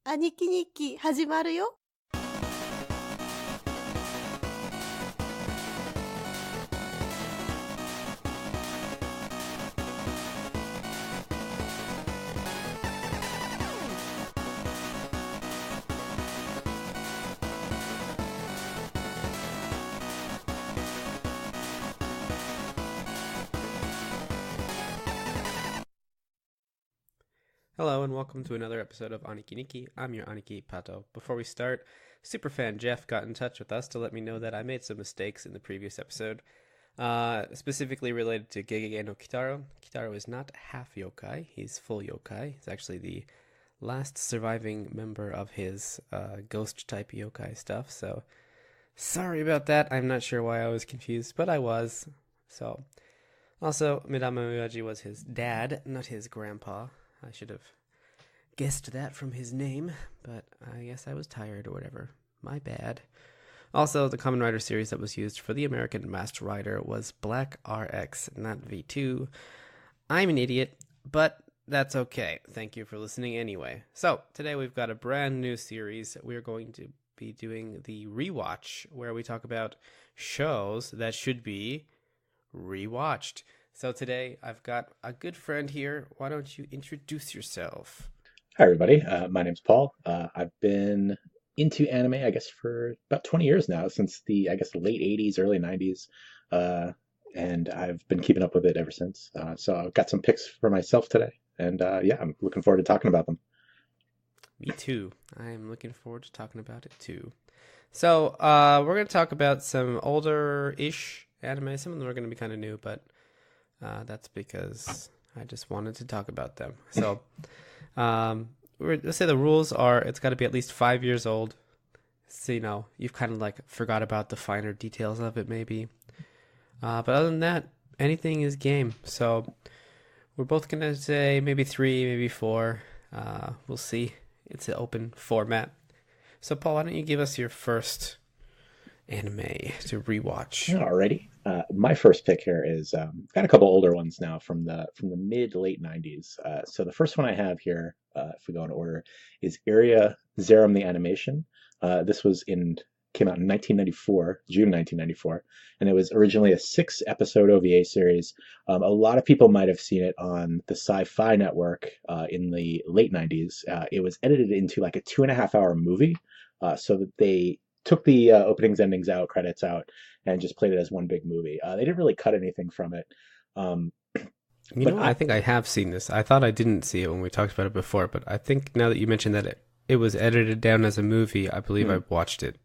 兄貴日記始まるよ。Hello and welcome to another episode of Aniki Nikki. I'm your Aniki Pato. Before we start, superfan Jeff got in touch with us to let me know that I made some mistakes in the previous episode, specifically related to Gegege no Kitaro. Kitaro is not half yokai, he's full yokai. He's actually the last surviving member of his ghost type yokai stuff, so sorry about that. I'm not sure why I was confused, but I was. So, also, Midama Miyaji was his dad, not his grandpa. I should have guessed that from his name, but I guess I was tired or whatever. My bad. Also, the Kamen Rider series that was used for the American Masked Rider was Black RX, not V2. I'm an idiot, but that's okay. Thank you for listening anyway. So, today we've got a brand new series. We're going to be doing the Rewatch, where we talk about shows that should be rewatched. So today I've got a good friend here. Why don't you introduce yourself? Hi, everybody. My name's Paul. I've been into anime, I guess, for about 20 years now, since the late 80s, early 90s. And I've been keeping up with it ever since. So I've got some picks for myself today. And yeah, I'm looking forward to talking about them. Me too. I'm looking forward to talking about it too. So we're going to talk about some older-ish anime. Some of them are going to be kind of new, but that's because I just wanted to talk about them. So let's say the rules are it's got to be at least 5 years old. So, you've kind of like forgot about the finer details of it maybe. But other than that, anything is game. So we're both going to say maybe 3, maybe 4. We'll see. It's an open format. So Paul, why don't you give us your first anime to rewatch? Alrighty. My first pick here is got a couple older ones now from the mid late 90s. So the first one I have here, if we go in order, is Area Zerum the Animation. This came out in 1994, June 1994, and it was originally a 6-episode OVA series. A lot of people might have seen it on the Sci-Fi Network in the late 90s. It was edited into like a 2.5-hour movie, so that they took the openings, endings out, credits out, and just played it as one big movie. They didn't really cut anything from it. Um, but I think I have seen this. I thought I didn't see it when we talked about it before, but I think now that you mentioned that it was edited down as a movie, I believe I watched it.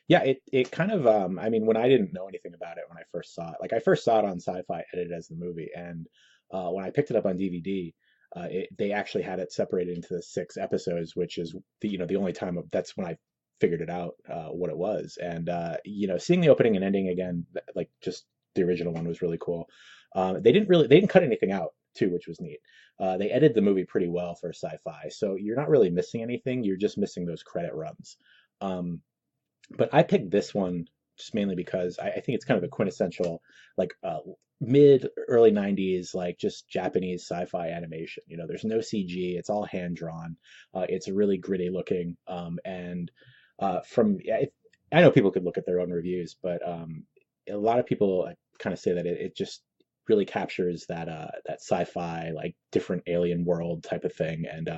Yeah, it kind of, I mean, when I didn't know anything about it when I first saw it, like I first saw it on Sci-Fi edited as the movie, and when I picked it up on DVD, they actually had it separated into the 6 episodes, which is the only time that's when I figured it out what it was. And seeing the opening and ending again, like just the original one, was really cool. They didn't cut anything out too, which was neat. They edited the movie pretty well for Sci-Fi, so you're not really missing anything. You're just missing those credit runs. Um, but I picked this one just mainly because I think it's kind of a quintessential like mid early 90s like just Japanese sci-fi animation. There's no CG, it's all hand drawn. It's really gritty looking, and from yeah, I know people could look at their own reviews, but a lot of people kind of say that it just really captures that sci-fi like different alien world type of thing, and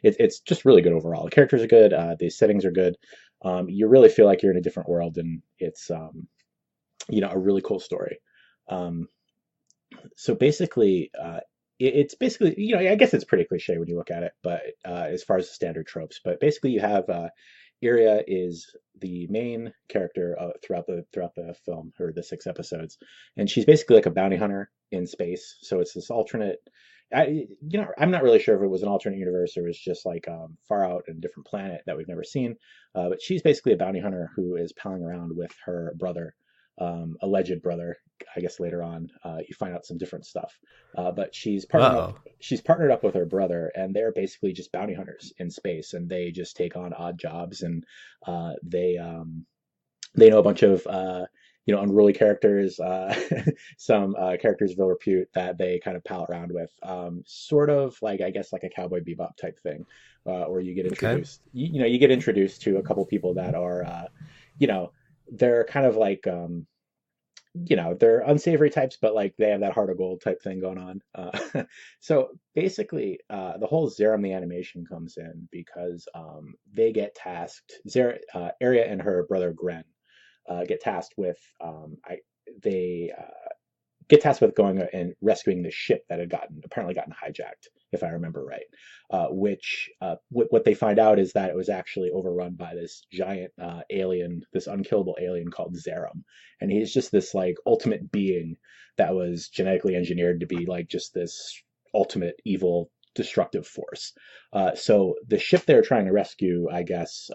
it's just really good overall. The characters are good, the settings are good. You really feel like you're in a different world, and it's a really cool story. Um, so basically, it's basically, I guess it's pretty cliche when you look at it, but as far as the standard tropes, but basically you have Iria is the main character throughout the film, or the 6 episodes, and she's basically like a bounty hunter in space. So it's this alternate. I'm not really sure if it was an alternate universe or it was just like far out in a different planet that we've never seen. But she's basically a bounty hunter who is palling around with her brother, alleged brother. I guess later on, you find out some different stuff. But she's partnered up. Uh-oh. She's partnered up with her brother, and they're basically just bounty hunters in space, and they just take on odd jobs, and they know a bunch of unruly characters, some characters of ill repute that they kind of pal around with, sort of like, I guess, like a Cowboy Bebop type thing, where you get Okay. introduced, you get introduced to a couple people that are, you know, they're kind of like, they're unsavory types, but like they have that heart of gold type thing going on. So basically, the whole Zerum the animation comes in because they get tasked. Arya and her brother Gren get tasked with they get tasked with going and rescuing the ship that had apparently gotten hijacked, if I remember right. Which what they find out is that it was actually overrun by this giant alien, this unkillable alien called Zerum, and he's just this like ultimate being that was genetically engineered to be like just this ultimate evil destructive force. So the ship they were trying to rescue, I guess,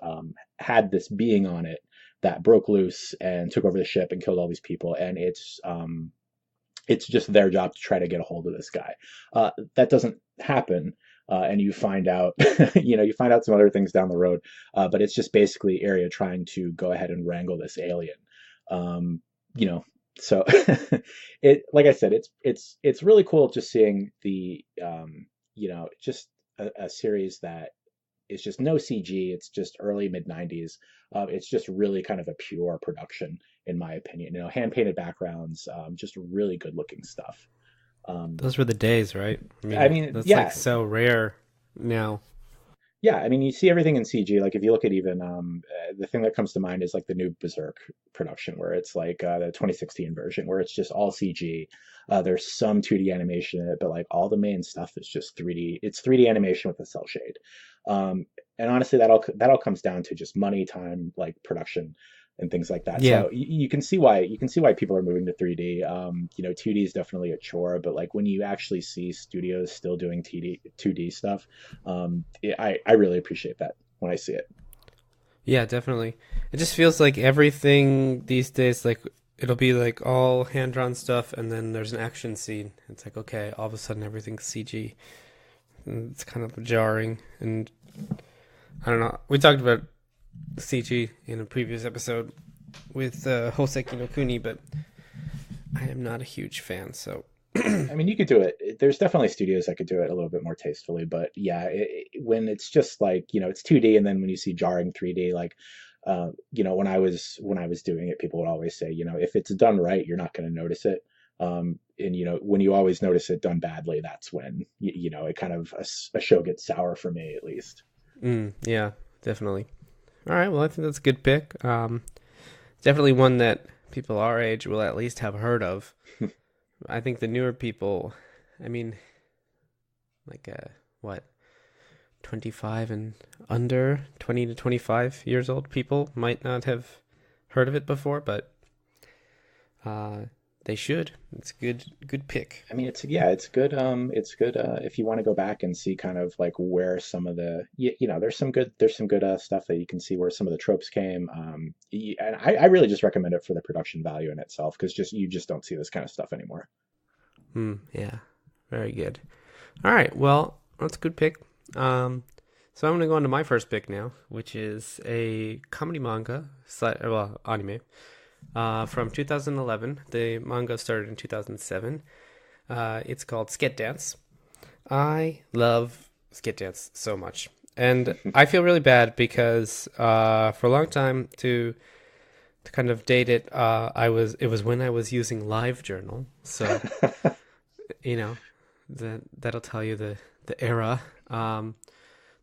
had this being on it that broke loose and took over the ship and killed all these people, and it's just their job to try to get a hold of this guy. That doesn't happen, and you find out, you find out some other things down the road. But it's just basically Arya trying to go ahead and wrangle this alien. Um, you know, so like I said, it's really cool just seeing just a series that is just no CG. It's just early mid '90s. It's just really kind of a pure production, in my opinion. Hand painted backgrounds, just really good looking stuff. Those were the days, right? I I mean, mean, that's like yeah, so rare now. yeah. I mean, you see everything in CG. Like if you look at even the thing that comes to mind is like the new Berserk production, where it's like the 2016 version, where it's just all CG. There's some 2D animation in it, but like all the main stuff is just 3D. It's 3D animation with a cell shade. And honestly, that all comes down to just money, time, like production and things like that. Yeah. So you can see why people are moving to 3D. 2D is definitely a chore, but like when you actually see studios still doing 2D stuff, I really appreciate that when I see it. Yeah, definitely. It just feels like everything these days, like it'll be like all hand drawn stuff, and then there's an action scene. It's like, okay, all of a sudden everything's CG. And it's kind of jarring, and I don't know. We talked about CG in a previous episode with Hoseki no Kuni, but I am not a huge fan. So I mean, you could do it. There's definitely studios that could do it a little bit more tastefully, but yeah, when it's just like it's 2D, and then when you see jarring 3D, like when I was doing it, people would always say, if it's done right, you're not going to notice it. And when you always notice it done badly, that's when it kind of a show gets sour for me, at least. yeah, definitely. All right, well, I think that's a good pick. Definitely one that people our age will at least have heard of. I think the newer people, I mean, like what, 25 and under, 20 to 25 years old people might not have heard of it before, but they should. It's a good pick. I mean, it's good. It's good if you want to go back and see kind of like where some of the there's some good stuff that you can see where some of the tropes came. And I really just recommend it for the production value in itself, because you just don't see this kind of stuff anymore. Yeah, very good. All right, well, that's a good pick. So I'm going to go on to my first pick now, which is a comedy manga, anime, from 2011. The manga started in 2007. It's called Sket Dance. I love Sket Dance so much. And I feel really bad because for a long time, to kind of date it, it was when I was using LiveJournal. So, that'll tell you the era.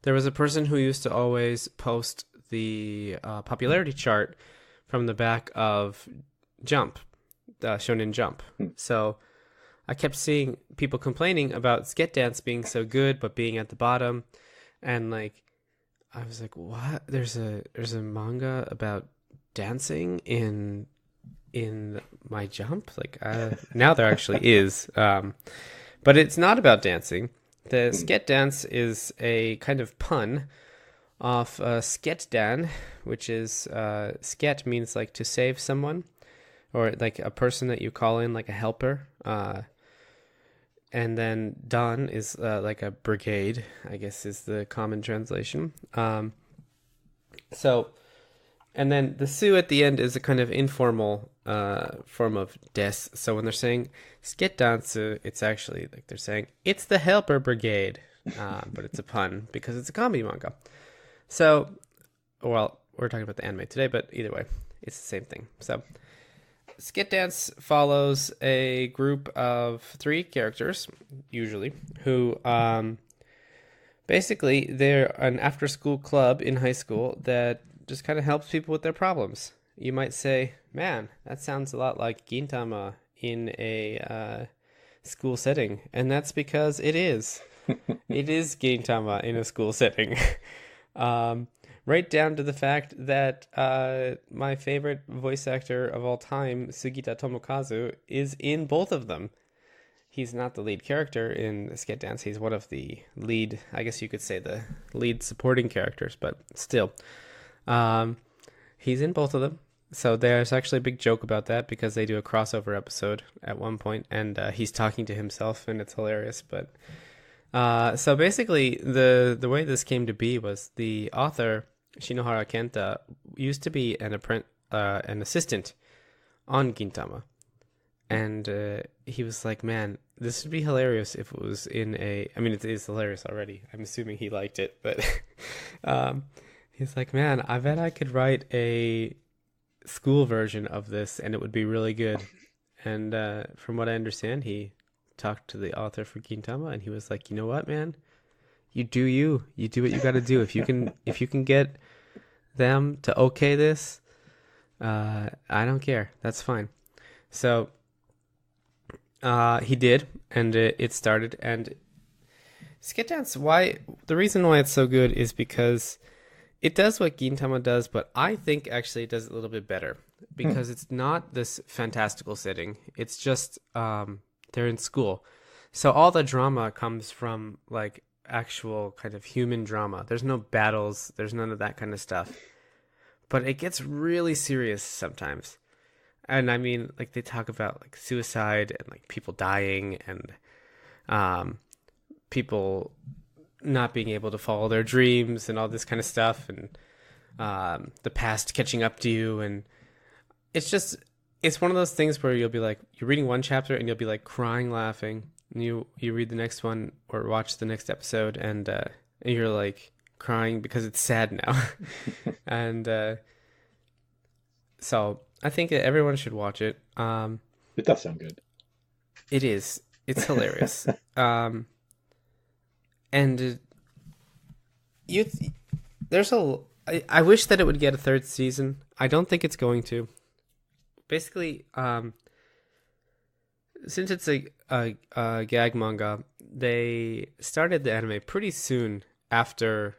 There was a person who used to always post the popularity chart from the back of Jump, Shonen Jump. So I kept seeing people complaining about Sket Dance being so good, but being at the bottom. And like, I was like, what? There's a manga about dancing in my Jump? Like, now there actually is. But it's not about dancing. The Sket Dance is a kind of pun off Sketdan, which is Sket means like to save someone, or like a person that you call in, like a helper. And then Dan is like a brigade, I guess is the common translation. So And then the su at the end is a kind of informal form of des. So when they're saying sketdansu, it's actually like they're saying it's the helper brigade, but it's a pun because it's a comedy manga. So, well, we're talking about the anime today, but either way, it's the same thing. So, Skit Dance follows a group of 3 characters, usually, who basically they're an after-school club in high school that just kind of helps people with their problems. You might say, man, that sounds a lot like Gintama in a school setting. And that's because it is. It is Gintama in a school setting. Right down to the fact that my favorite voice actor of all time, Sugita Tomokazu, is in both of them. He's not the lead character in Skit Dance. He's one of the lead, I guess you could say the lead supporting characters, but still. He's in both of them. So there's actually a big joke about that because they do a crossover episode at one point, and he's talking to himself, and it's hilarious. But so basically, the way this came to be was the author Shinohara Kenta used to be an assistant on Gintama, and he was like, "Man, this would be hilarious if it was in a." I mean, it is hilarious already. I'm assuming he liked it, but he's like, "Man, I bet I could write a school version of this, and it would be really good." And from what I understand, he talked to the author for Gintama, and he was like, "You know what, man? You do what you got to do. If you can get them to okay this, I don't care. That's fine." So he did, and it started. And Skit Dance, the reason why it's so good is because it does what Gintama does, but I think actually it does it a little bit better because it's not this fantastical setting. It's just they're in school. So all the drama comes from like actual kind of human drama. There's no battles, there's none of that kind of stuff. But it gets really serious sometimes. And I mean, like they talk about like suicide and like people dying and people not being able to follow their dreams and all this kind of stuff, and the past catching up to you. And it's one of those things where you'll be like, you're reading one chapter and you'll be like crying, laughing, and you read the next one or watch the next episode and you're like crying because it's sad now. And so I think that everyone should watch it. It does sound good. It is. It's hilarious. And I wish that it would get a 3rd season. I don't think it's going to. Basically, since it's a gag manga, they started the anime pretty soon after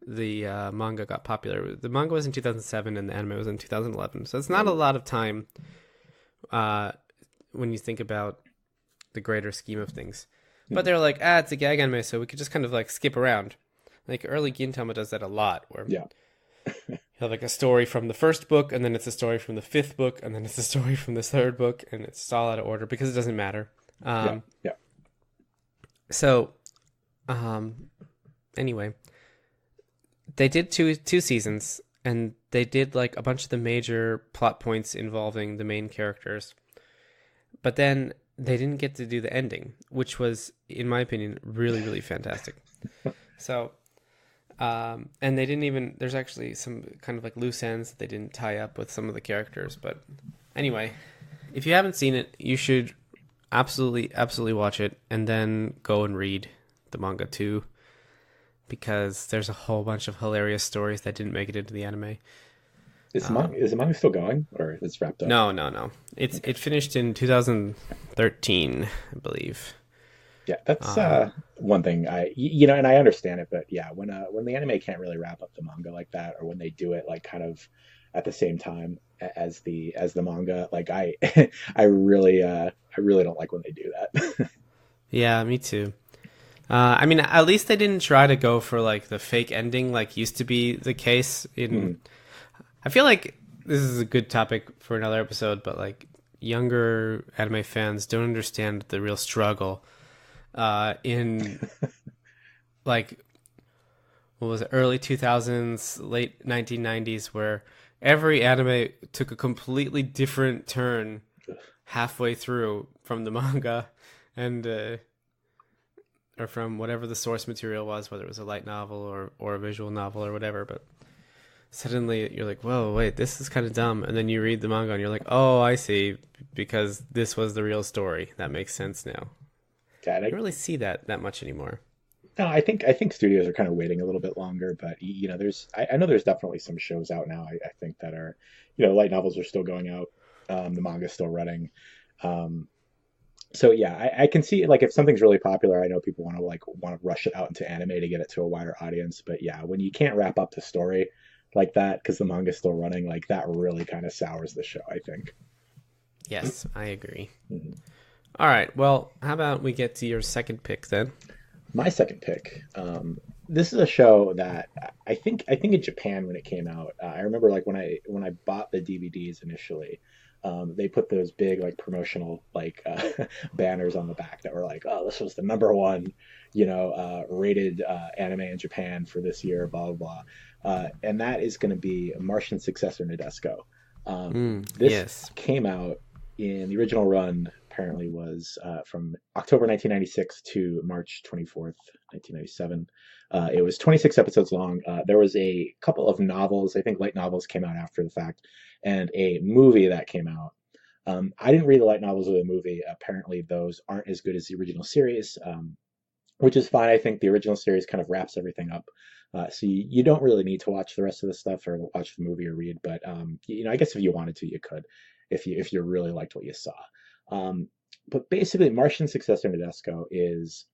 the manga got popular. The manga was in 2007 and the anime was in 2011. So it's not a lot of time when you think about the greater scheme of things. But they're like, it's a gag anime, so we could just kind of like skip around. Like early Gintama does that a lot, where you have like a story from the 1st book, and then it's a story from the 5th book, and then it's a story from the 3rd book, and it's all out of order because it doesn't matter. So, anyway, they did two seasons, and they did like a bunch of the major plot points involving the main characters. But then they didn't get to do the ending, which was, in my opinion, really, really fantastic. So, and they didn't even, there's actually some kind of like loose ends that they didn't tie up with some of the characters. But anyway, if you haven't seen it, you should absolutely watch it and then go and read the manga too, because there's a whole bunch of hilarious stories that didn't make it into the anime. Is the manga still going, or it's wrapped up? No. It finished in 2013, I believe. Yeah, that's one thing and I understand it, but yeah, when the anime can't really wrap up the manga like that, or when they do it like kind of at the same time as the manga, like I really don't like when they do that. Yeah, me too. I mean, at least they didn't try to go for like the fake ending like used to be the case in. I feel like this is a good topic for another episode, but like younger anime fans don't understand the real struggle in like what was it, early 2000s, late 1990s, where every anime took a completely different turn halfway through from the manga, and or from whatever the source material was, whether it was a light novel or a visual novel or whatever. But suddenly you're like, whoa, wait, this is kind of dumb. And then you read the manga and you're like, oh, I see, because this was the real story. That makes sense now. Yeah, You don't really see that much anymore. no, I think studios are kind of waiting a little bit longer, but there's I know there's definitely some shows out now. I think that are, light novels are still going out. The manga's still running. Um, so yeah, I can see like if something's really popular, I know people want to rush it out into anime to get it to a wider audience. But yeah, when you can't wrap up the story like that because the manga's still running, like that really kind of sours the show, I think. Yes, I agree. Mhm. All right, well, how about we get to your second pick then? My second pick. This is a show that I think in Japan when it came out, I remember like when I bought the DVDs initially, they put those big like promotional like banners on the back that were like, oh, this was the number one, rated anime in Japan for this year, blah blah blah, and that is going to be Martian successor Nadesco. This Yes. came out in the original run apparently was from October 1996 to March 24th, 1997. It was 26 episodes long. There was a couple of novels, I think light novels came out after the fact, and a movie that came out. I didn't read the light novels or the movie. Apparently, those aren't as good as the original series, which is fine. I think the original series kind of wraps everything up. So you don't really need to watch the rest of the stuff or watch the movie or read, but I guess if you wanted to, you could, if you really liked what you saw. Um, but basically, Martian Successor Nadesco is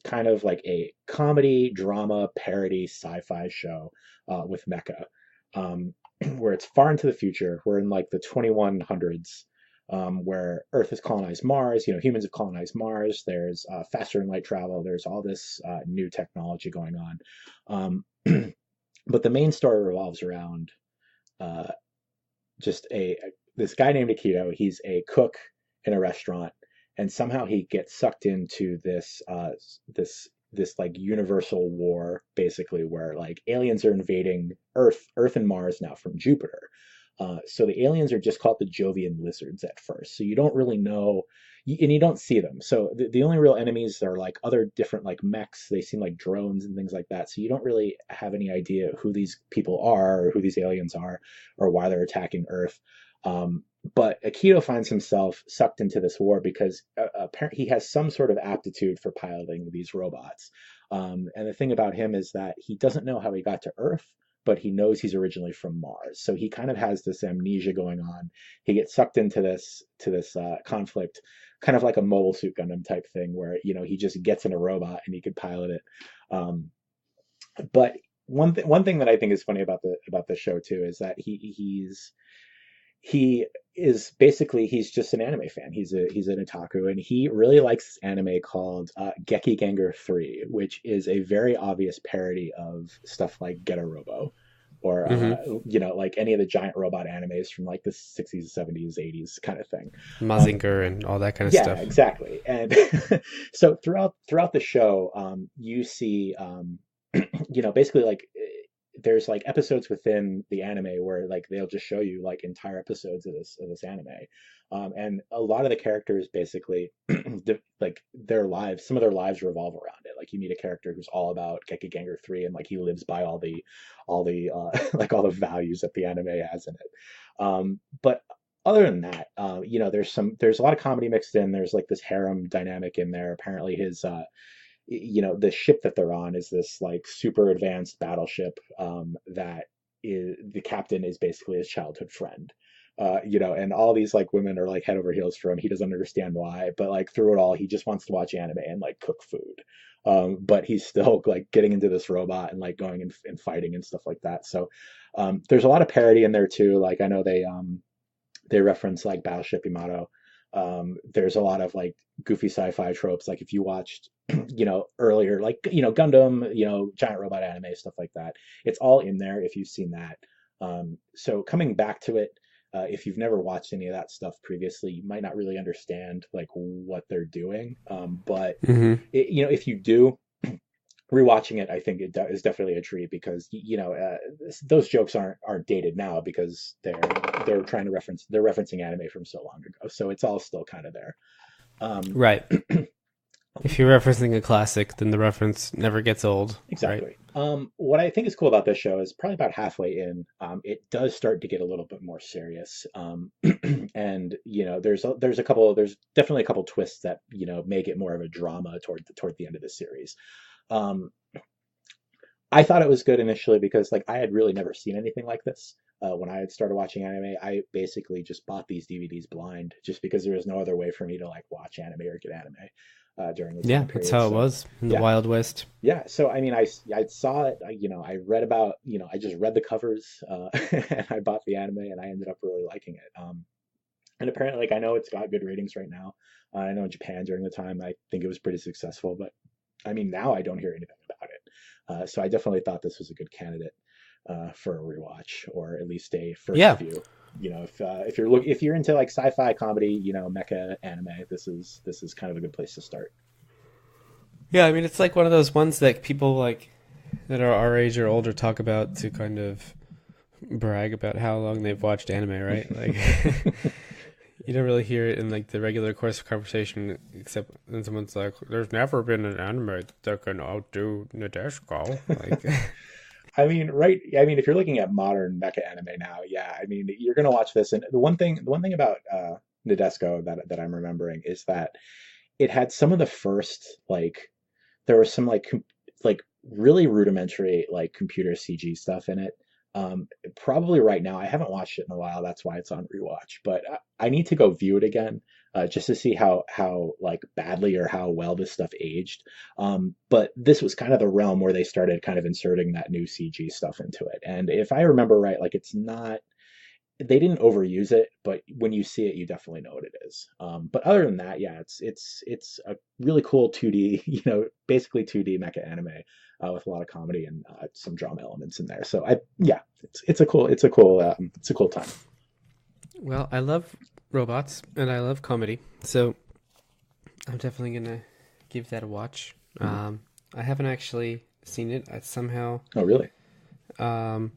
kind of like a comedy, drama, parody, sci-fi show with mecha, um, where it's far into the future. We're in like the 2100s, where Earth has colonized Mars. Humans have colonized Mars. There's faster than light travel. There's all this new technology going on. But the main story revolves around uh, just this guy named Akito. He's a cook in a restaurant, and somehow he gets sucked into this like universal war, basically, where like aliens are invading Earth and Mars now from Jupiter. So the aliens are just called the Jovian lizards at first. So you don't really know, and you don't see them. So the only real enemies are like other different like mechs. They seem like drones and things like that. So you don't really have any idea who these people are or who these aliens are or why they're attacking Earth. But Akito finds himself sucked into this war because apparently he has some sort of aptitude for piloting these robots. And the thing about him is that he doesn't know how he got to Earth, but he knows he's originally from Mars. So he kind of has this amnesia going on. He gets sucked into this conflict, kind of like a Mobile Suit Gundam type thing, where he just gets in a robot and he could pilot it. Um, but one thing that I think is funny about the show too is that he is basically he's just an anime fan. He's an otaku, and he really likes this anime called Geki Ganger 3, which is a very obvious parody of stuff like Getter Robo, or Mm-hmm. like any of the giant robot animes from like the 60s, 70s, 80s kind of thing. Um, Mazinger and all that kind of yeah, stuff. exactly. And so throughout the show, you see, basically like there's like episodes within the anime where like they'll just show you like entire episodes of this anime, and a lot of the characters basically like some of their lives revolve around it. Like you meet a character who's all about Geki Ganger 3, and like he lives by all the like all the values that the anime has in it. But other than that, there's a lot of comedy mixed in. There's like this harem dynamic in there. Apparently his the ship that they're on is this like super advanced battleship, that is the captain is basically his childhood friend. And all these like women are like head over heels for him. He doesn't understand why, but like through it all, he just wants to watch anime and like cook food. But he's still like getting into this robot and like going and fighting and stuff like that. So there's a lot of parody in there too. Like I know they reference like Battleship Yamato. There's a lot of like goofy sci-fi tropes. Like if you watched, earlier, like, Gundam, giant robot anime, stuff like that. It's all in there if you've seen that. So coming back to it, if you've never watched any of that stuff previously, you might not really understand like what they're doing. But Mm-hmm. if you do, rewatching it, I think is definitely a treat because those jokes aren't dated now because they're trying to they're referencing anime from so long ago, so it's all still kind of there. Um, Right. If you're referencing a classic, then the reference never gets old. exactly. Right? What I think is cool about this show is probably about halfway in, it does start to get a little bit more serious. And there's definitely a couple twists that make it more of a drama toward the end of the series. Um, I thought it was good initially because like I had really never seen anything like this. When I had started watching anime, I basically just bought these DVDs blind just because there was no other way for me to like watch anime or get anime during the Yeah, time that's period. how it So was in the yeah, Wild West. yeah. So I mean, I saw it. I read about I just read the covers and I bought the anime and I ended up really liking it. And apparently, like I know it's got good ratings right now. I know in Japan during the time, I think it was pretty successful, but I mean now I don't hear anything about it. So I definitely thought this was a good candidate for a rewatch or at least a first Yeah. view. If you're into like sci-fi comedy, mecha anime, this is kind of a good place to start. Yeah, I mean, it's like one of those ones that people like that are our age or older talk about to kind of brag about how long they've watched anime, right? Like, you don't really hear it in like the regular course of conversation, except when someone's like, "There's never been an anime that can outdo Nadeshiko." Like, I mean, right? I mean, if you're looking at modern mecha anime now, yeah, I mean, you're gonna watch this, and the one thing about Nadesco that I'm remembering is that it had some of the first like there was some like really rudimentary like computer CG stuff in it. Probably right now, I haven't watched it in a while. That's why it's on rewatch. But I need to go view it again just to see how like badly or how well this stuff aged. But this was kind of the realm where they started kind of inserting that new CG stuff into it. And if I remember right, like it's not they didn't overuse it, but when you see it, you definitely know what it is. But other than that, yeah, it's a really cool 2D, basically 2D mecha anime with a lot of comedy and some drama elements in there. So yeah, it's a cool time. well, I love robots and I love comedy, so I'm definitely gonna give that a watch. Mhm. I haven't actually seen it. I somehow Oh, really? um,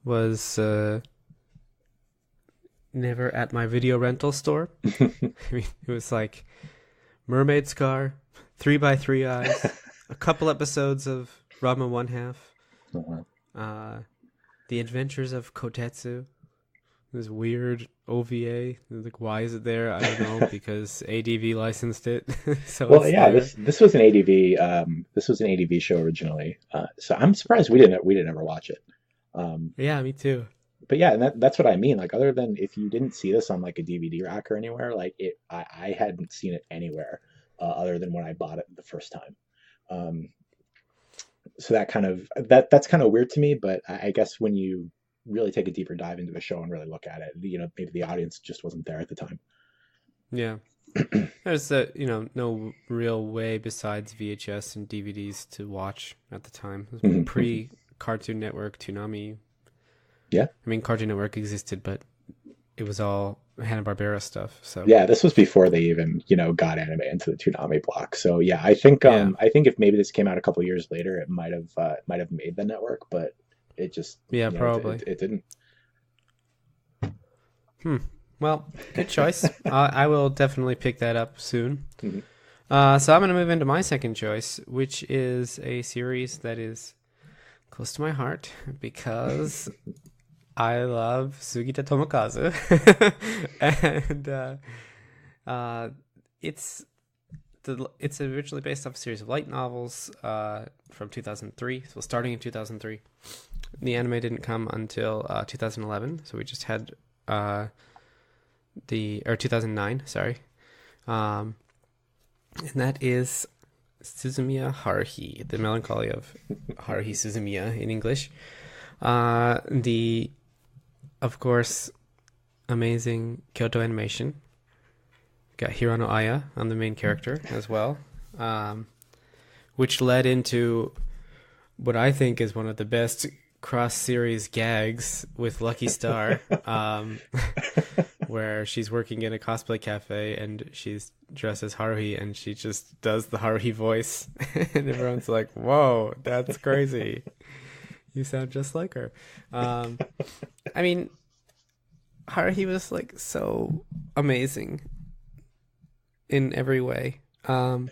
was never at my video rental store. I mean, it was like Mermaid Scar, 3x3 Eyes, a couple episodes of Rama One Half, Uh-huh. uh, The Adventures of Kotetsu. This weird OVA. Like, why is it there? I don't know, because ADV licensed it, so Well, it's yeah, there. this was an ADV show originally, so I'm surprised we didn't ever watch it. Um, Yeah, me too. but yeah, and that's what I mean. Like, other than if you didn't see this on like a DVD rack or anywhere, like I hadn't seen it anywhere other than when I bought it the first time. Um, so that's kind of weird to me. But I guess when you really take a deeper dive into the show and really look at it, maybe the audience just wasn't there at the time. Yeah. There's no real way besides VHS and DVDs to watch at the time. It was Mhm, mhm. pre Cartoon Network, Toonami. Yeah, I mean, Cartoon Network existed, but it was all Hanna-Barbera stuff. So, yeah. This was before they even got anime into the Toonami block. So yeah, yeah. I think if maybe this came out a couple years later, it might have made the network, but it just Yeah, it, probably. it didn't. Hmm. Well, good choice. I will definitely pick that up soon. Mhm. So I'm going to move into my second choice, which is a series that is close to my heart because I love Sugita Tomokazu, and uh, it's it's originally based off a series of light novels from 2003. So starting in 2003, the anime didn't come until 2011. So we just had 2009. Sorry, um, and that is Suzumiya Haruhi, the melancholy of Haruhi Suzumiya in English. The Of course, amazing Kyoto Animation. Got Hirono Aya on the main character as well, which led into what I think is one of the best cross-series gags with Lucky Star. where she's working in a cosplay cafe and she's dressed as Haruhi and she just does the Haruhi voice. And everyone's like, whoa, that's crazy. You sound just like her. I mean, Haruhi was like so amazing in every way. And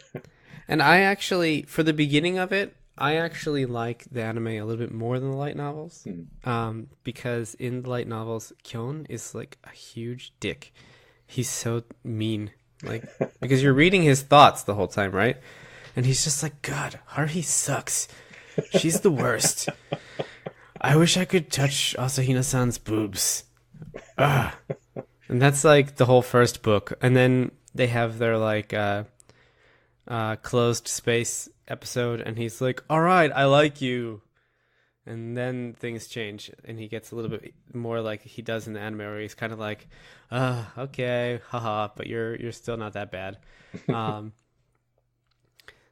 I actually, for the beginning of it, I actually like the anime a little bit more than the light novels. Because in the light novels, Kyon is like a huge dick. He's so mean. Like, because you're reading his thoughts the whole time, right? And he's just like, God, Haruhi sucks. She's the worst. I wish I could touch Asahina-san's boobs. And that's like the whole first book. And then they have their like closed space episode, and he's like, all right, I like you. And then things change, and he gets a little bit more like he does in the anime, where he's kind of like, okay, haha, but you're still not that bad.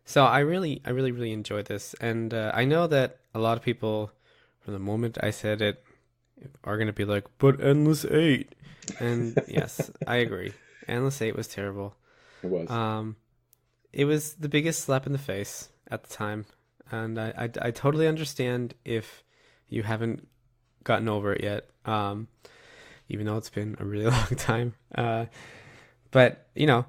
So I really enjoyed this, and I know that a lot of people, from the moment I said it, are gonna be like, but Endless 8. And yes, I agree. Endless 8 was terrible. It was. It was the biggest slap in the face at the time, and I totally understand if you haven't gotten over it yet, even though it's been a really long time. But, you know,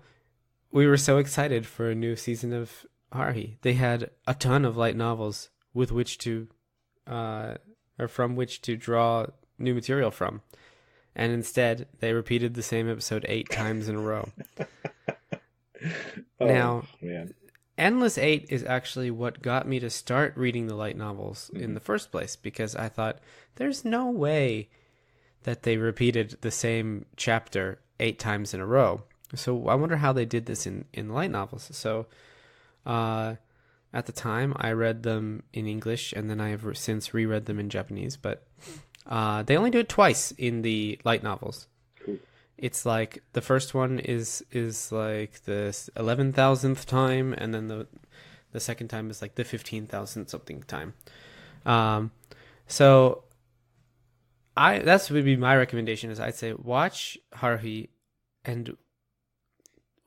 we were so excited for a new season of Haruhi. They had a ton of light novels with which to, or from which to draw new material from. And instead, they repeated the same episode 8 times in a row. Now, man. Endless 8 is actually what got me to start reading the light novels in the first place, because I thought, there's no way that they repeated the same chapter 8 times in a row. So I wonder how they did this in light novels. So at the time, I read them in English, and then I have since reread them in Japanese, but they only do it twice in the light novels. Cool. It's like the first one is like the 11,000th time, and then the second time is like the 15,000 something time. So that's would be my recommendation. Is I'd say watch Haruhi and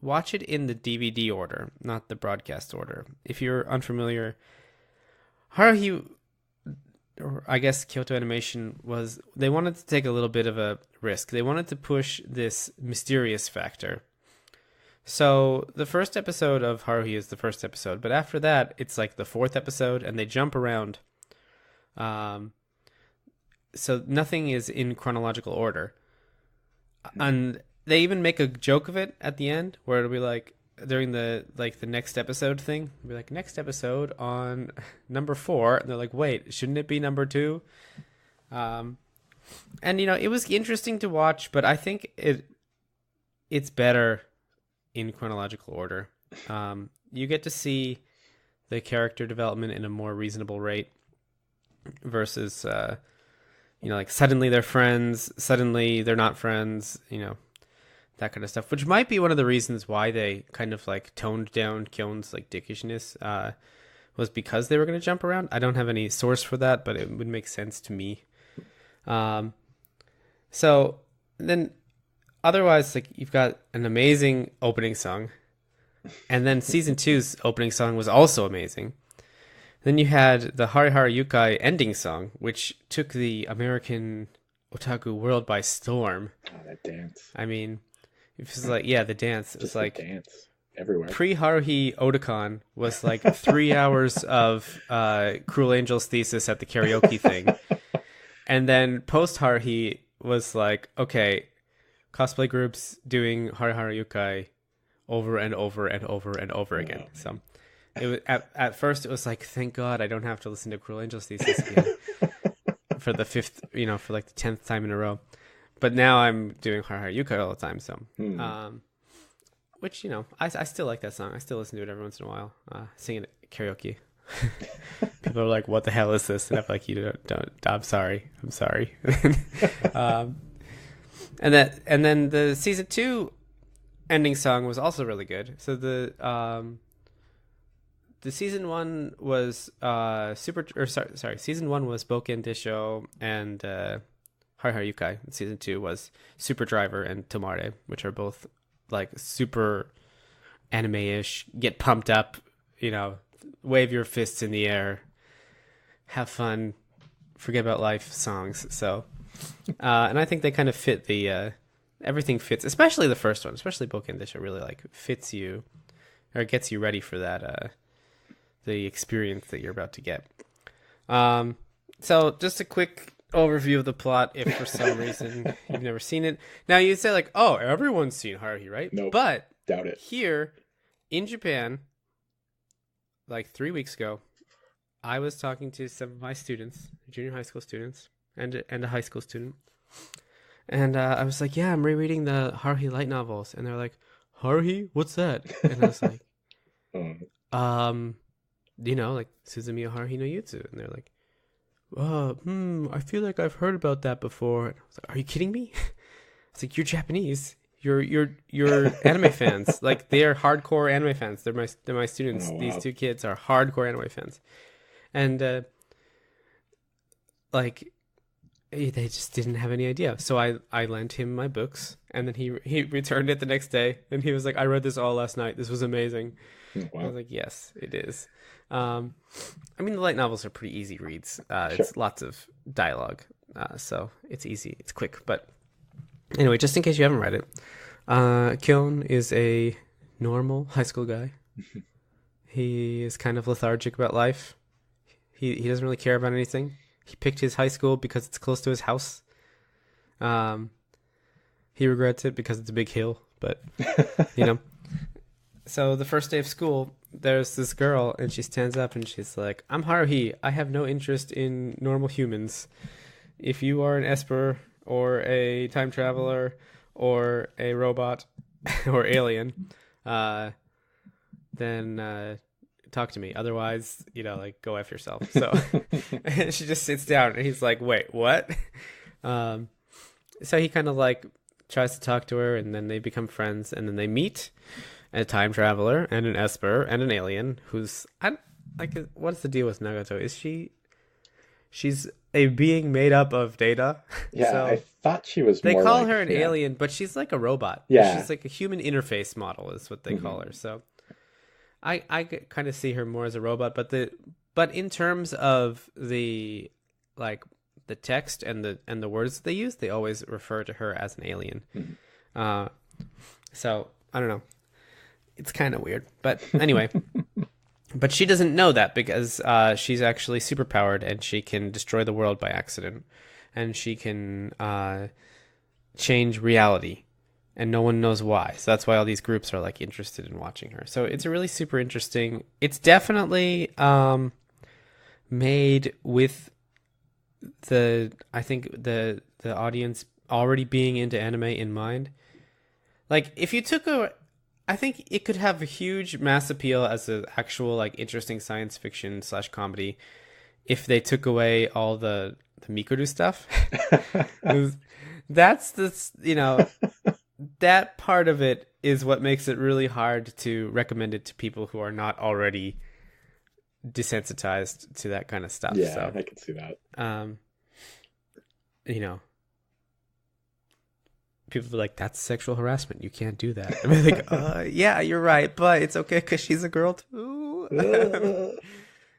watch it in the DVD order, not the broadcast order. If you're unfamiliar, Haruhi, or I guess Kyoto Animation, they wanted to take a little bit of a risk. They wanted to push this mysterious factor. So the first episode of Haruhi is the first episode, but after that, it's like the 4th episode, and they jump around. So nothing is in chronological order. And they even make a joke of it at the end, where it'll be like, during the next episode thing, it'll be like, next episode on number 4, and they're like, wait, shouldn't it be number 2? And you know, it was interesting to watch, but I think it's better in chronological order. You get to see the character development in a more reasonable rate versus you know, like suddenly they're friends, suddenly they're not friends, you know, that kind of stuff, which might be one of the reasons why they kind of like toned down Kyon's like dickishness, was because they were going to jump around. I don't have any source for that, but it would make sense to me. So then otherwise, like, you've got an amazing opening song, and then season 2's opening song was also amazing. Then you had the Hari Hari Yukai ending song, which took the American otaku world by storm. Oh, that dance. I mean, it was like, yeah, the dance. It was like dance everywhere. Pre-Haruhi Otakon was like 3 hours of Cruel Angel's Thesis at the karaoke thing. And then post-Haruhi was like, okay, cosplay groups doing Hari Hari Yukai over and over and over and over again. So it was, at first it was like, thank God I don't have to listen to Cruel Angel's Thesis again for the 5th, you know, for like the 10th time in a row. But now I'm doing Hari Hari Yukai all the time, so which, you know, I still like that song. I still listen to it every once in a while. Sing it at karaoke. People are like, "What the hell is this?" And I'm like, "You don't. I'm sorry. And then the season 2 ending song was also really good. So the season 1 was season 1 was Boken Desho and Hari Yukai in season 2 was Super Driver and Tomare, which are both like super anime-ish, get pumped up, wave your fists in the air, have fun, forget about life songs. So, and I think they kind of fit everything fits, especially the first one, especially Boken Desha really like fits you, or gets you ready for that, the experience that you're about to get. So just a quick overview of the plot, if for some reason you've never seen it. Now you say like, oh, everyone's seen Haruhi, right? Nope. But Doubt it. here in Japan, like 3 weeks ago, I was talking to some of my students, junior high school students, and a high school student. And I was like, yeah, I'm rereading the Haruhi light novels. And they're like, Haruhi? What's that? And I was like, like Suzumiya Haruhi no Yutsu. And they're like, I feel like I've heard about that before. And I was like, are you kidding me? It's like, you're Japanese. You're anime fans. Like, they are hardcore anime fans. They're my students. Oh, wow. These two kids are hardcore anime fans. And they just didn't have any idea. So I lent him my books, and then he returned it the next day, and he was like, I read this all last night. This was amazing. Wow. I was like, yes, it is. I mean, the light novels are pretty easy reads. Sure. It's lots of dialogue, so it's easy. It's quick. But anyway, just in case you haven't read it, Kyon is a normal high school guy. He is kind of lethargic about life. He doesn't really care about anything. He picked his high school because it's close to his house. He regrets it because it's a big hill, but So the first day of school, there's this girl, and she stands up and she's like, I'm Haruhi. I have no interest in normal humans. If you are an Esper or a time traveler or a robot or alien, then talk to me. Otherwise, go F yourself. So and she just sits down, and he's like, wait, what? So he kind of like tries to talk to her, and then they become friends, and then they meet a time traveler and an Esper and an alien who's what's the deal with Nagato? Is she's a being made up of data? Yeah, so I thought she was they more call like, her an alien, but she's like a robot. Yeah. She's like a human interface model is what they call her. So I kind of see her more as a robot, but in terms of the text and the words that they use, they always refer to her as an alien. So I don't know. It's kind of weird, but anyway. But she doesn't know that because she's actually superpowered, and she can destroy the world by accident, and she can change reality, and no one knows why. So that's why all these groups are like interested in watching her. So it's a really super interesting. It's definitely made with I think the audience already being into anime in mind. Like, if you took I think it could have a huge mass appeal as an actual interesting science fiction / comedy if they took away all the Mikuru stuff. That's that part of it is what makes it really hard to recommend it to people who are not already desensitized to that kind of stuff. Yeah, so, I can see that. People are like, that's sexual harassment. You can't do that. I'm like, yeah, you're right, but it's okay because she's a girl too.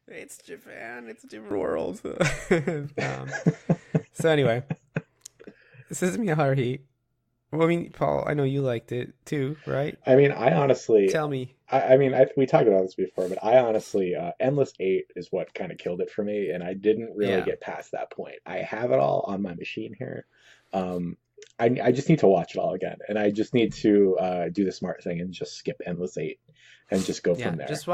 It's Japan. It's a different world. So anyway, Suzumiya Haruhi. Well, I mean, Paul, I know you liked it too, right? I mean, I honestly... Tell me. We talked about this before, but I honestly... Endless 8 is what kind of killed it for me, and I didn't really get past that point. I have it all on my machine here. I just need to watch it all again, and I just need to do the smart thing and just skip Endless 8 and just go from there. Just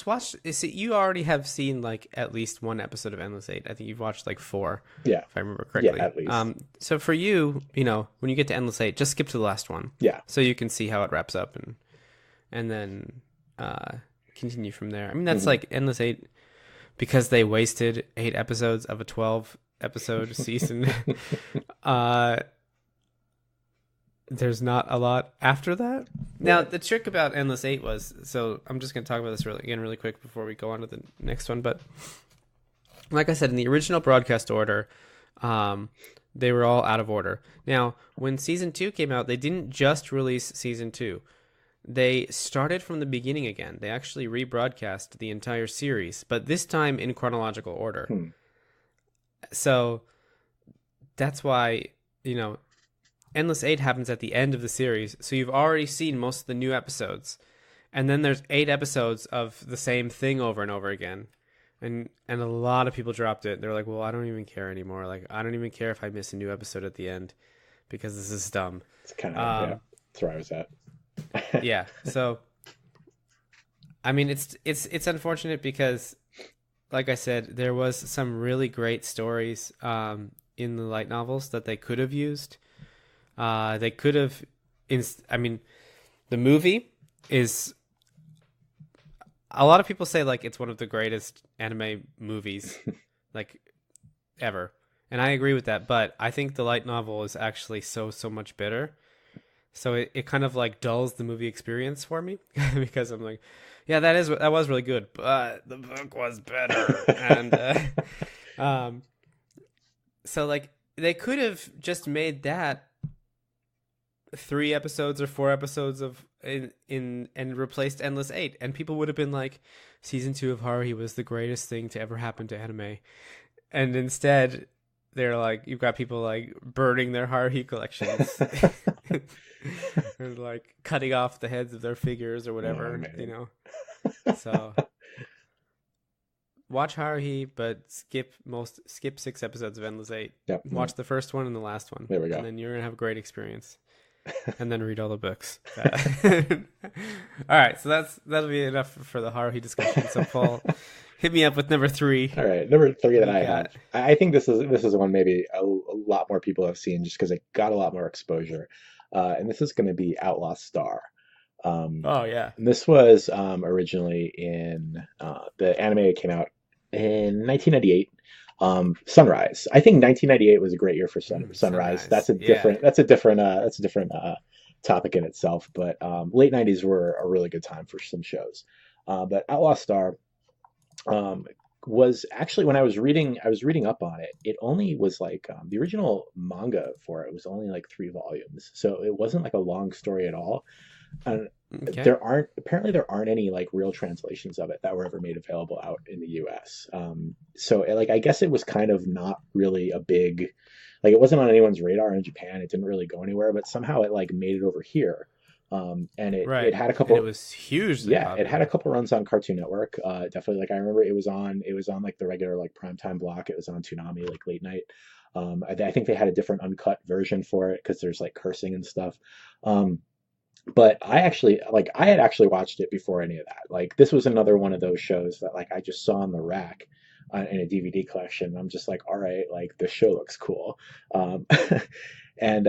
watch. See, you already have seen at least one episode of Endless 8. I think you've watched 4. Yeah, if I remember correctly. Yeah, at least. So for you, when you get to Endless 8, just skip to the last one. Yeah. So you can see how it wraps up, and then continue from there. I mean, that's like Endless 8 because they wasted 8 episodes of a 12-episode season. There's not a lot after that. Now, the trick about Endless 8 was, so I'm just going to talk about this really quick before we go on to the next one. But like I said, in the original broadcast order, Um, they were all out of order. Now, when season 2 came out, they didn't just release season 2. They started from the beginning again. They actually rebroadcast the entire series, but this time in chronological order. Hmm. So that's why, Endless 8 happens at the end of the series. So you've already seen most of the new episodes. And then there's 8 episodes of the same thing over and over again. And a lot of people dropped it. They're like, well, I don't even care anymore. Like, I don't even care if I miss a new episode at the end because this is dumb. It's kind of, that's where I was at. Yeah. So, I mean, it's unfortunate because, like I said, there was some really great stories in the light novels that they could have used. They could have, I mean, the movie is, a lot of people say like it's one of the greatest anime movies like ever. And I agree with that, but I think the light novel is actually so much better. So it kind of like dulls the movie experience for me because I'm like, yeah, that was really good, but the book was better. And so like they could have just made that 3 episodes or 4 episodes of in and replaced Endless 8, and people would have been like, season 2 of Haruhi was the greatest thing to ever happen to anime. And instead they're like, you've got people like burning their Haruhi collections or like cutting off the heads of their figures or whatever. So watch Haruhi, but skip 6 episodes of Endless 8. Yep. Watch the first one and the last one. There we go. And then you're gonna have a great experience. And then read all the books. All right, so that'll be enough for the Haruhi discussion. So Paul, hit me up with number 3. All right, number 3 that I had. I think this is one maybe a lot more people have seen just because it got a lot more exposure. And this is going to be Outlaw Star. Oh yeah. And this was originally in the anime came out in 1998. Sunrise. I think 1998 was a great year for Sunrise. That's a different topic in itself. But late 90s were a really good time for some shows. But Outlaw Star was actually, when I was reading up on it, it only was like the original manga for it was only like 3 volumes, so it wasn't like a long story at all. And Okay. there aren't any like real translations of it that were ever made available out in the US. So like I guess it was kind of not really a big, like it wasn't on anyone's radar in Japan. It didn't really go anywhere, but somehow it like made it over here. And it had a couple. And it was hugely popular. It had a couple runs on Cartoon Network. Definitely, like I remember it was on like the regular like primetime block. It was on Toonami like late night. I think they had a different uncut version for it because there's like cursing and stuff. But I had actually watched it before any of that. Like this was another one of those shows that like I just saw on the rack in a DVD collection. I'm just like, all right, like the show looks cool. And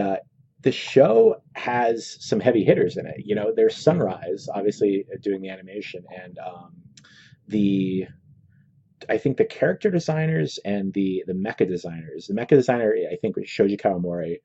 the show has some heavy hitters in it. There's Sunrise, obviously doing the animation, and I think the character designers and the mecha designers. The mecha designer, I think, was Shoji Kawamori,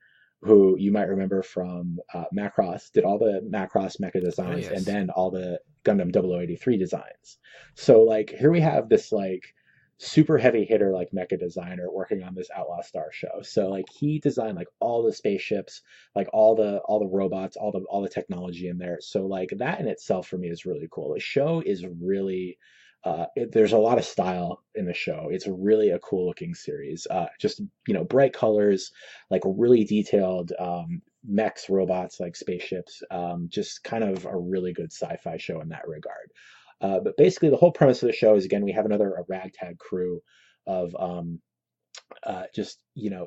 who you might remember from Macross, did all the Macross mecha designs, and then all the Gundam 0083 designs. So like here we have this like super heavy hitter like mecha designer working on this Outlaw Star show. So like he designed like all the spaceships, like all the robots, all the technology in there. So like that in itself for me is really cool. The show is really there's a lot of style in the show. It's really a cool looking series. Just bright colors, like really detailed mechs, robots, like spaceships. Just kind of a really good sci-fi show in that regard. But basically, the whole premise of the show is, again, we have a ragtag crew of just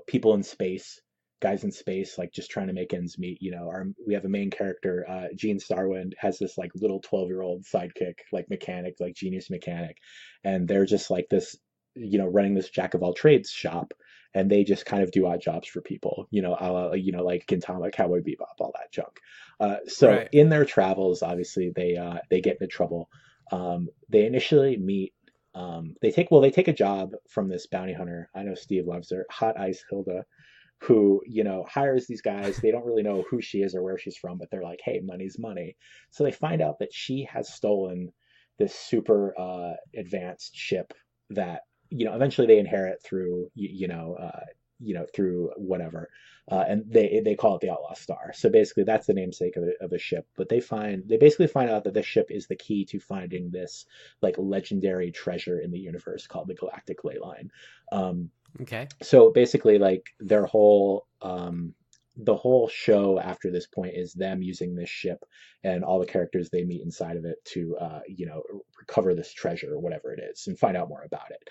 people in space, guys in space, like just trying to make ends meet. We have a main character, Gene Starwind, has this like little 12-year-old sidekick, like mechanic, like genius mechanic, and they're just like this, running this jack of all trades shop, and they just kind of do odd jobs for people, like Gintama, Cowboy Bebop, all that junk. So in their travels, obviously they get into trouble. They initially meet. They take a job from this bounty hunter. I know Steve loves her, Hot Ice Hilda, who hires these guys. They don't really know who she is or where she's from, but they're like, hey, money's money. So they find out that she has stolen this super advanced ship that eventually they inherit through through whatever. And they call it the Outlaw Star. So basically, that's the namesake of the ship. But they basically find out that this ship is the key to finding this like legendary treasure in the universe called the Galactic Ley Line. Okay. So basically, like the whole show after this point is them using this ship and all the characters they meet inside of it to recover this treasure or whatever it is and find out more about it.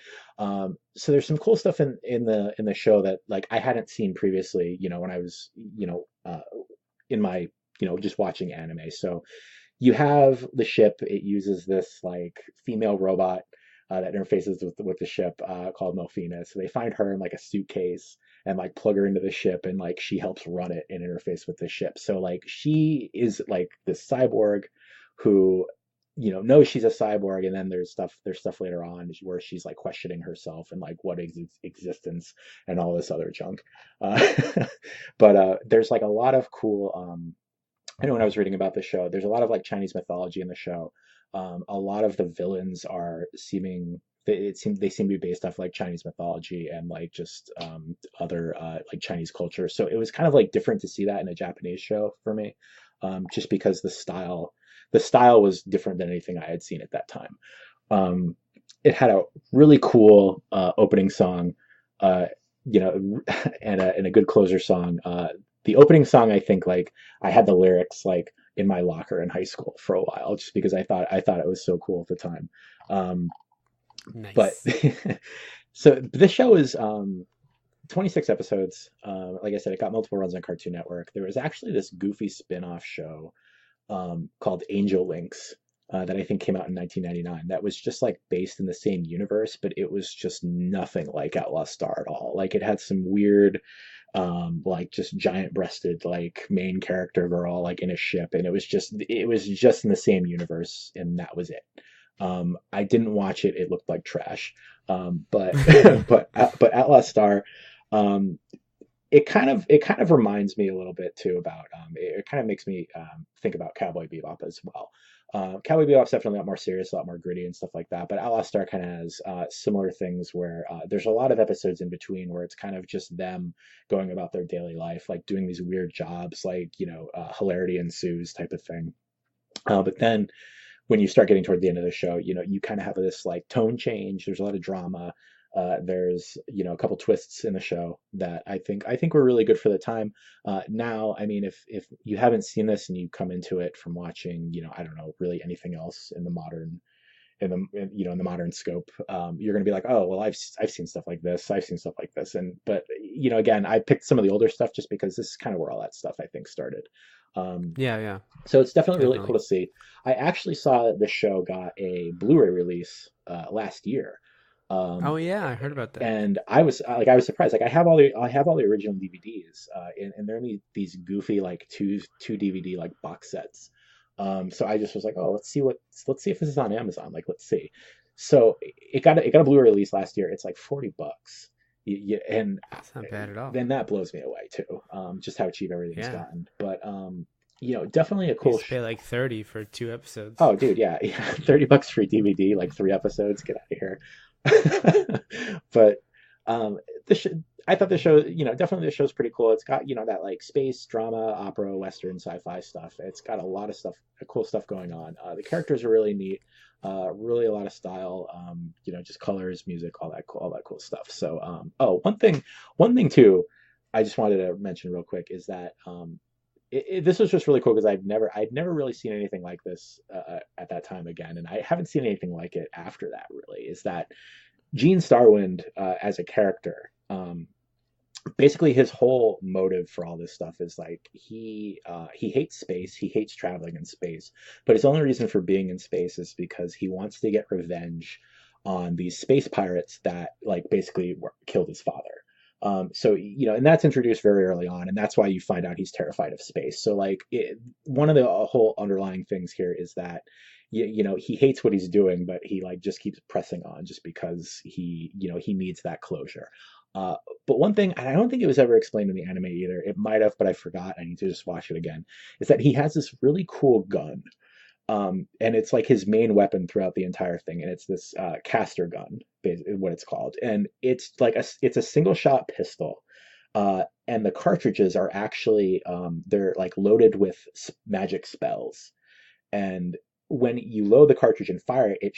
So there's some cool stuff in the show that like I hadn't seen previously, when I was in my just watching anime. So you have the ship. It uses this like female robot that interfaces with the ship called Melfina. So they find her in like a suitcase and like plug her into the ship, and like she helps run it and interface with the ship. So like she is like this cyborg who knows she's a cyborg, and then there's stuff later on where she's like questioning herself and like what is existence and all this other junk. But there's like a lot of cool. I know when I was reading about the show, there's a lot of like Chinese mythology in the show. A lot of the villains they seem to be based off like Chinese mythology and like just other like Chinese culture. So it was kind of like different to see that in a Japanese show for me, just because the style was different than anything I had seen at that time. It had a really cool opening song, and a good closer song. The opening song, I think, like I had the lyrics like in my locker in high school for a while, just because I thought it was so cool at the time. Nice. But so this show is 26 episodes. Like I said, it got multiple runs on Cartoon Network. There was actually this goofy spin-off show called Angel Links that I think came out in 1999. That was just like based in the same universe, but it was just nothing like Outlaw Star at all. Like it had some weird like just giant-breasted like main character girl like in a ship, and it was just in the same universe, and that was it. I didn't watch it. It looked like trash. But but Outlaw Star, it kind of reminds me a little bit too about it kind of makes me think about Cowboy Bebop as well. Cowboy Bebop's definitely a lot more serious, a lot more gritty and stuff like that. But Outlaw Star kind of has similar things where there's a lot of episodes in between where it's kind of just them going about their daily life, like doing these weird jobs, like hilarity ensues type of thing. But then when you start getting toward the end of the show, you kind of have this like tone change. There's a lot of drama. There's a couple twists in the show that I think were really good for the time. Now, I mean, if you haven't seen this and you come into it from watching, I don't know, really anything else in the modern scope, you're going to be like, oh well, I've seen stuff like this. I've seen stuff like this, but again, I picked some of the older stuff just because this is kind of where all that stuff I think started. Yeah. So it's definitely really cool to see. I actually saw the show got a Blu-ray release last year. Oh yeah, I heard about that. And I was surprised. Like I have all the original DVDs, and they're in these goofy like two DVD like box sets. So I just was like, oh, let's see if this is on Amazon. Like, let's see. So it got a Blu-ray release last year. It's like $40. And that's not bad at all. Then that blows me away too. Just how cheap everything's gotten. But definitely a cool. Pay like 30 for 2 episodes. Oh, dude, yeah, $30 for a DVD, like 3 episodes. Get out of here. But I thought the show, definitely the show's pretty cool. It's got that like space drama, opera, western, sci-fi stuff. It's got a lot of stuff, cool stuff going on. The characters are really neat. Really a lot of style. Just colors, music, all that cool stuff. So, one thing too, I just wanted to mention real quick is that this was just really cool because I'd never really seen anything like this at that time again, and I haven't seen anything like it after that. Really, is that Gene Starwind as a character? Basically, his whole motive for all this stuff is like he hates space, he hates traveling in space, but his only reason for being in space is because he wants to get revenge on these space pirates that like basically killed his father. So and that's introduced very early on, and that's why you find out he's terrified of space. So like one of the whole underlying things here is that he hates what he's doing, but he like just keeps pressing on just because he needs that closure. But one thing, and I don't think it was ever explained in the anime either, it might have, but I forgot, I need to just watch it again, is that he has this really cool gun. And it's like his main weapon throughout the entire thing, and it's this caster gun, basically what it's called, and it's like it's a single shot pistol, And the cartridges are actually they're like loaded with magic spells. And when you load the cartridge and fire it, it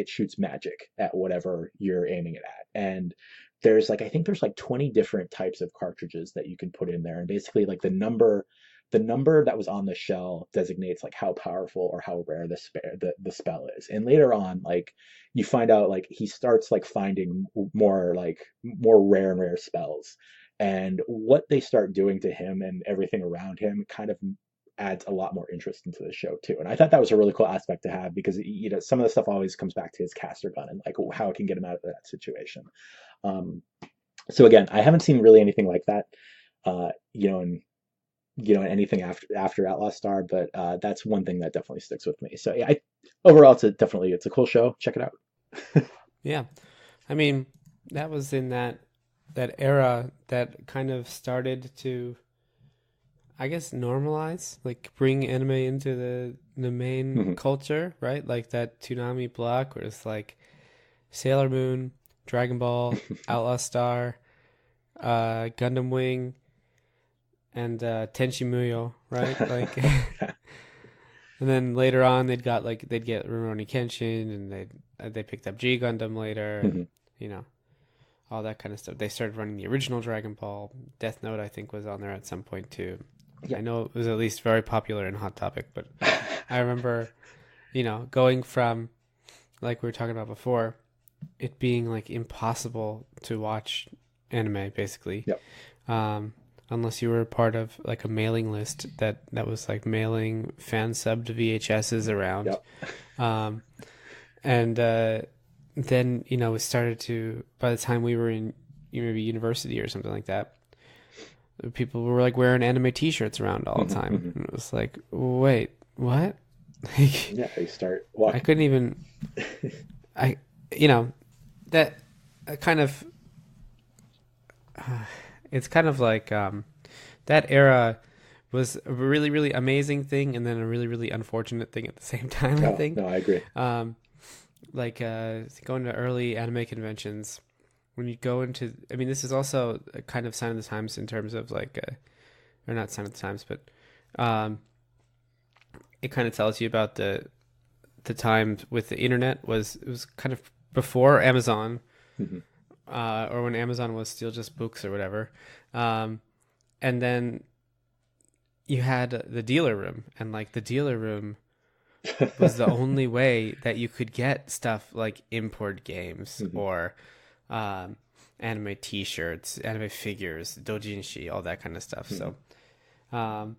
shoots magic at whatever you're aiming it at. And there's like, I think there's like 20 different types of cartridges that you can put in there. And basically like the number that was on the shell designates like how powerful or how rare the spell is. And later on, like you find out like he starts like finding more rare and rare spells. And what they start doing to him and everything around him kind of adds a lot more interest into the show too. And I thought that was a really cool aspect to have because some of the stuff always comes back to his caster gun and like how it can get him out of that situation. Um, so again, I haven't seen really anything like that, and anything after Outlaw Star, but that's one thing that definitely sticks with me. So yeah, overall, it's a cool show. Check it out. Yeah, I mean, that was in that era that kind of started to, I guess, normalize, like bring anime into the main culture, right? Like that Toonami block where it's like Sailor Moon, Dragon Ball, Outlaw Star, Gundam Wing, and Tenchi Muyo, right? Like, and then later on they'd get Rurouni Kenshin, and they picked up G Gundam later, and, all that kind of stuff. They started running the original Dragon Ball. Death Note, I think, was on there at some point too. Yeah. I know it was at least very popular in Hot Topic, but I remember, going from, like we were talking about before, it being like impossible to watch anime, basically. Yep. Unless you were part of like a mailing list that was like mailing fan subbed VHSs around. Yep. And then, it started to, by the time we were in maybe university or something like that, people were like wearing anime t-shirts around all the time. And it was like, wait, what? Yeah, they start walking. I couldn't even, that kind of, it's kind of like that era was a really, really amazing thing and then a really, really unfortunate thing at the same time, I think. No, I agree. Going to early anime conventions, when you go into, I mean, this is also a kind of sign of the times in terms of like, or not sign of the times, but it kind of tells you about the time with the internet. It was kind of before Amazon, or when Amazon was still just books or whatever. And then you had the dealer room, and like the dealer room was the only way that you could get stuff like import games or anime t-shirts, anime figures, doujinshi, all that kind of stuff. So, and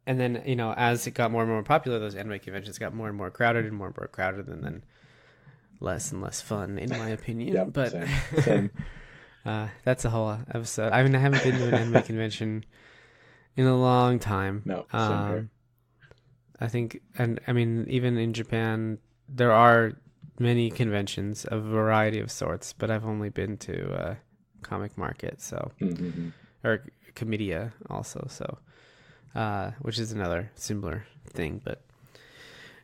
then, as it got more and more popular, those anime conventions got more and more crowded and more crowded, and then less and less fun, in my opinion. Yep, but same. that's a whole episode. I mean, I haven't been to an anime convention in a long time. No, same here. I think, and I mean, even in Japan, there are many conventions of a variety of sorts, but I've only been to Comic Market, so or Comedia also, so which is another similar thing. But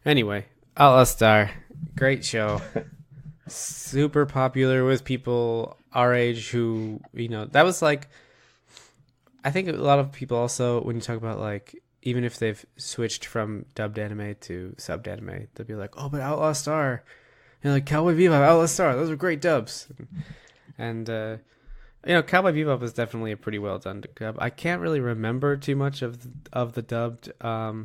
anyway, Outlaw Star, great show, super popular with people our age who that was like. I think a lot of people also, when you talk about like, even if they've switched from dubbed anime to subbed anime, they'll be like, oh, but Outlaw Star, like Cowboy Bebop, Outlaw Star, those are great dubs. And, Cowboy Bebop was definitely a pretty well done dub. I can't really remember too much of the dubbed Outlaw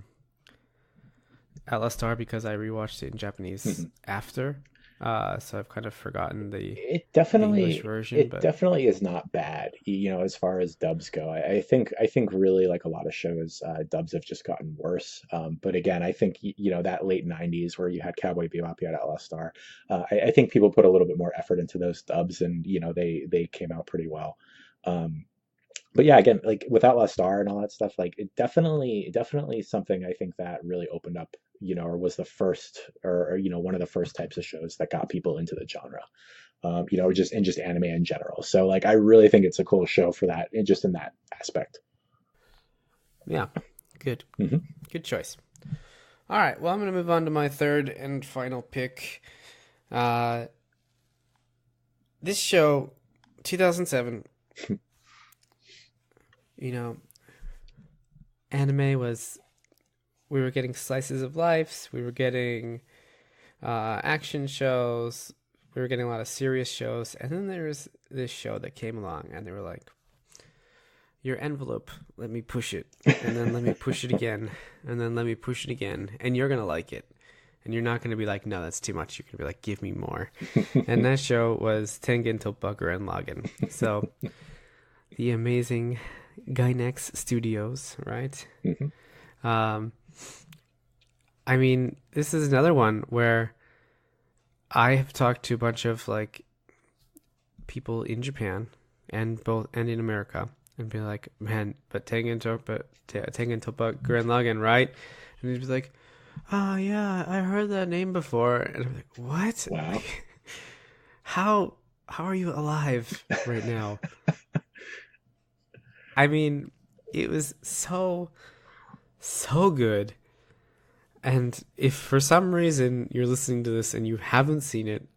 Star because I rewatched it in Japanese after. So I've kind of forgotten the English version. It definitely is not bad, as far as dubs go. I think really like a lot of shows, dubs have just gotten worse. But again, I think that late '90s where you had Cowboy Bebop, you had Outlaw Star. I think people put a little bit more effort into those dubs, and they came out pretty well. But yeah, again, like with Outlaw Star and all that stuff, like it definitely something I think that really opened up, or was the first, or one of the first types of shows that got people into the genre, just anime in general. So like, I really think it's a cool show for that, and just in that aspect. Yeah, good, good choice. All right, well, I'm going to move on to my third and final pick. This show, 2007. you know, anime was, we were getting slices of life, we were getting action shows, we were getting a lot of serious shows, and then there was this show that came along, and they were like, your envelope, let me push it, and then let me push it again, and then let me push it again, and you're gonna like it. And you're not going to be like, no, that's too much. You're going to be like, give me more. And that show was Tengen Toppa Gurren Lagann. So the amazing Gainax Studios, right? Mm-hmm. I mean, this is another one where I have talked to a bunch of like people in Japan and in America and be like, man, but Tengen Toppa Gurren Lagann, right? And he'd be like, oh yeah, I heard that name before. And I'm like, what? Wow. Like, how are you alive right now? I mean, it was so good. And if for some reason you're listening to this and you haven't seen it,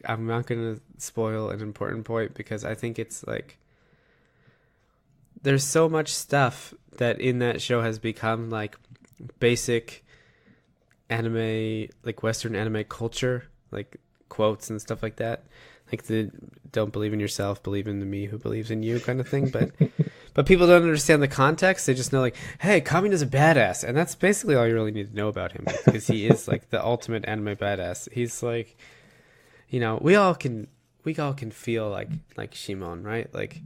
I'm not going to spoil an important point, because I think it's like, there's so much stuff that in that show has become like basic anime, like Western anime culture, like quotes and stuff like that, like the "don't believe in yourself, believe in the me who believes in you" kind of thing. But people don't understand the context. They just know like, hey, Kamina's a badass, and that's basically all you really need to know about him, because he is like the ultimate anime badass. He's like, you know, we all can feel like Shimon, right? Like,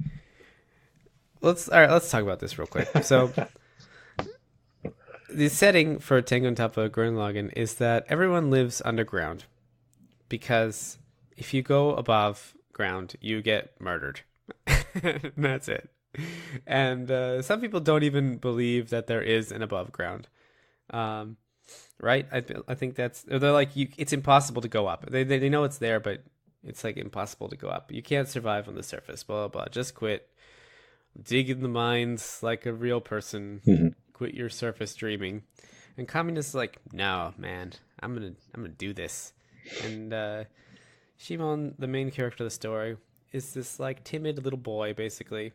let's talk about this real quick. So the setting for Tengen Toppa Gurren Lagann is that everyone lives underground, because if you go above ground, you get murdered. And that's it. And some people don't even believe that there is an above ground. Right? I think they're like, it's impossible to go up. They know it's there, but it's like impossible to go up. You can't survive on the surface, blah, blah, blah. Just quit. Dig in the mines like a real person. Mm-hmm. Quit your surface dreaming. And Kamina's like, no, man, I'm gonna do this. And Shimon, the main character of the story, is this like timid little boy, basically.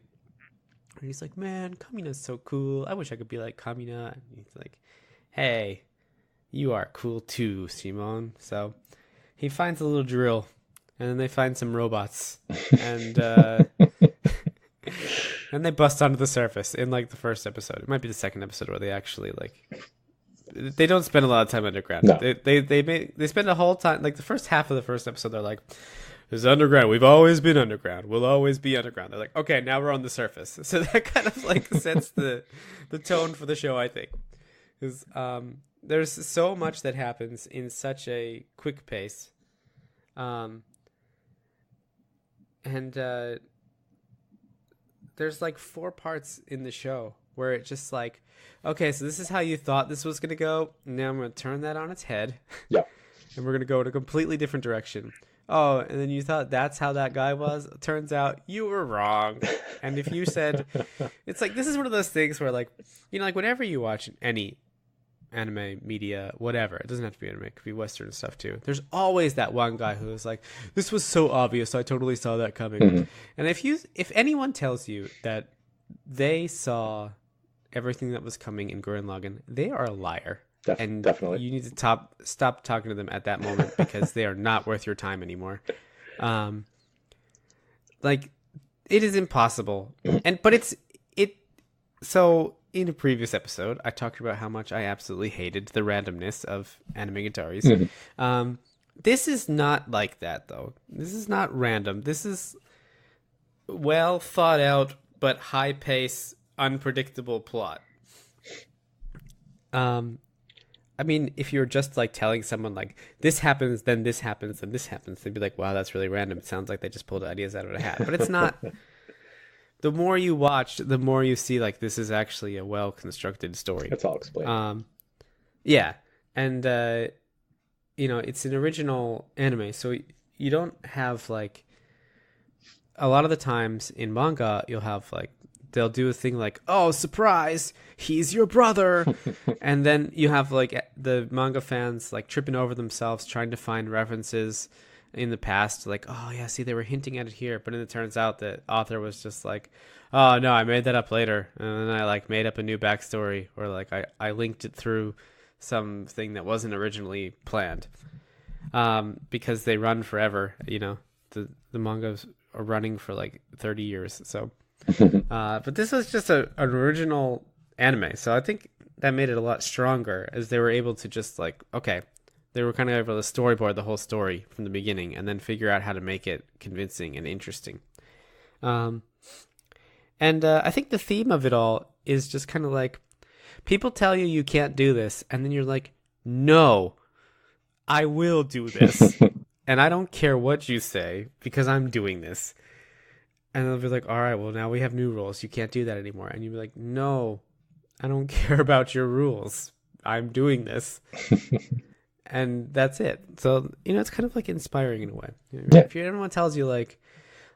And he's like, man, Kamina's so cool. I wish I could be like Kamina. And he's like, hey, you are cool too, Shimon. So he finds a little drill, and then they find some robots, and and they bust onto the surface in like the first episode. It might be the second episode where they actually like, they don't spend a lot of time underground. No. They spend a whole time, like the first half of the first episode, they're like, this is underground. We've always been underground. We'll always be underground. They're like, okay, now we're on the surface. So that kind of like sets the tone for the show, I think. Because there's so much that happens in such a quick pace. And there's like 4 parts in the show where it just like, okay, so this is how you thought this was going to go. Now I'm going to turn that on its head. Yeah. And we're going to go in a completely different direction. Oh, and then you thought that's how that guy was. Turns out you were wrong. And if you said, it's like, this is one of those things where like, you know, like whenever you watch any anime, media, whatever, it doesn't have to be anime, it could be Western stuff too. There's always that one guy who is like, this was so obvious, I totally saw that coming. Mm-hmm. And if anyone tells you that they saw everything that was coming in Gurren Lagann, they are a liar. And definitely, you need to stop talking to them at that moment, because they are not worth your time anymore. Like, it is impossible. So in a previous episode, I talked about how much I absolutely hated the randomness of anime Gataris. Mm-hmm. This is not like that, though. This is not random. This is well thought out, but high pace, unpredictable plot. I mean, if you're just like telling someone like, this happens, then this happens, then this happens, they'd be like, wow, that's really random. It sounds like they just pulled ideas out of a hat. But it's not. The more you watch, the more you see like, this is actually a well-constructed story. It's all explained. Yeah. And, you know, it's an original anime. So you don't have like, a lot of the times in manga, you'll have like, they'll do a thing like, oh, surprise, he's your brother. And then you have like the manga fans like tripping over themselves trying to find references in the past, like, oh yeah, see, they were hinting at it here, but then it turns out the author was just like, oh no, I made that up later, and then I like made up a new backstory, or like I linked it through something that wasn't originally planned, because they run forever, the mangas are running for like 30 years, so but this was just an original anime, so I think that made it a lot stronger, as they were able to just like, okay, they were kind of able to storyboard the whole story from the beginning and then figure out how to make it convincing and interesting. And I think the theme of it all is just kind of like, people tell you can't do this, and then you're like, no, I will do this. And I don't care what you say, because I'm doing this. And they'll be like, all right, well, now we have new rules. You can't do that anymore. And you'll be like, no, I don't care about your rules. I'm doing this. And that's it. So, it's kind of like inspiring in a way. Yeah. If everyone tells you like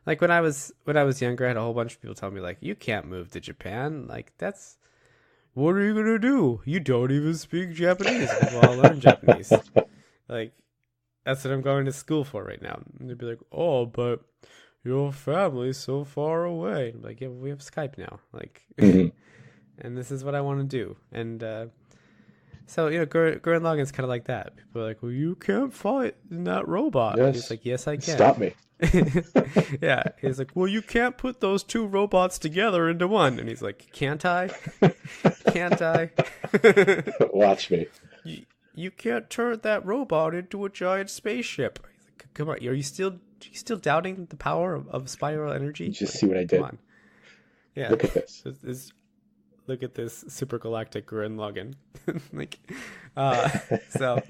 when I was younger, I had a whole bunch of people tell me like, you can't move to Japan. Like, what are you going to do? You don't even speak Japanese. Well, I'll learn Japanese. Like, that's what I'm going to school for right now. And they'd be like, oh, but your family's so far away. And I'm like, yeah, well, we have Skype now. Like, and this is what I want to do. And, so, Gurren Lagann's kind of like that. People are like, well, you can't fight in that robot. Yes. He's like, yes, I can. Stop me. Yeah. He's like, well, you can't put those two robots together into one. And he's like, can't I? Can't I? Watch me. You can't turn that robot into a giant spaceship. He's like, come on, are you still doubting the power of spiral energy? Just see what I did. Come on. Yeah. Look at this. Look at this super galactic Gurren Lagann. Like, so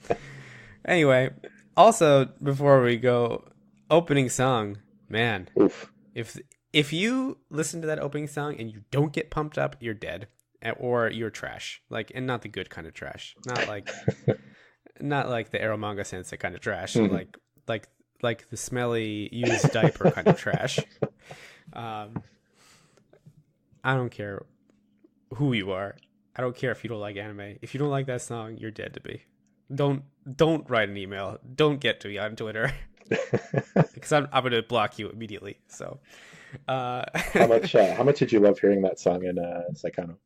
anyway, also before we go, opening song, man. Oof. If you listen to that opening song and you don't get pumped up, you're dead, or you're trash. Like, and not the good kind of trash. Not like the Eromanga Sensei kind of trash. Like the smelly used diaper kind of trash. I don't care who you are. I don't care if you don't like anime. If you don't like that song, you're dead to me. Don't write an email. Don't get to me on Twitter. Because I'm gonna block you immediately. So how much did you love hearing that song in Saikano?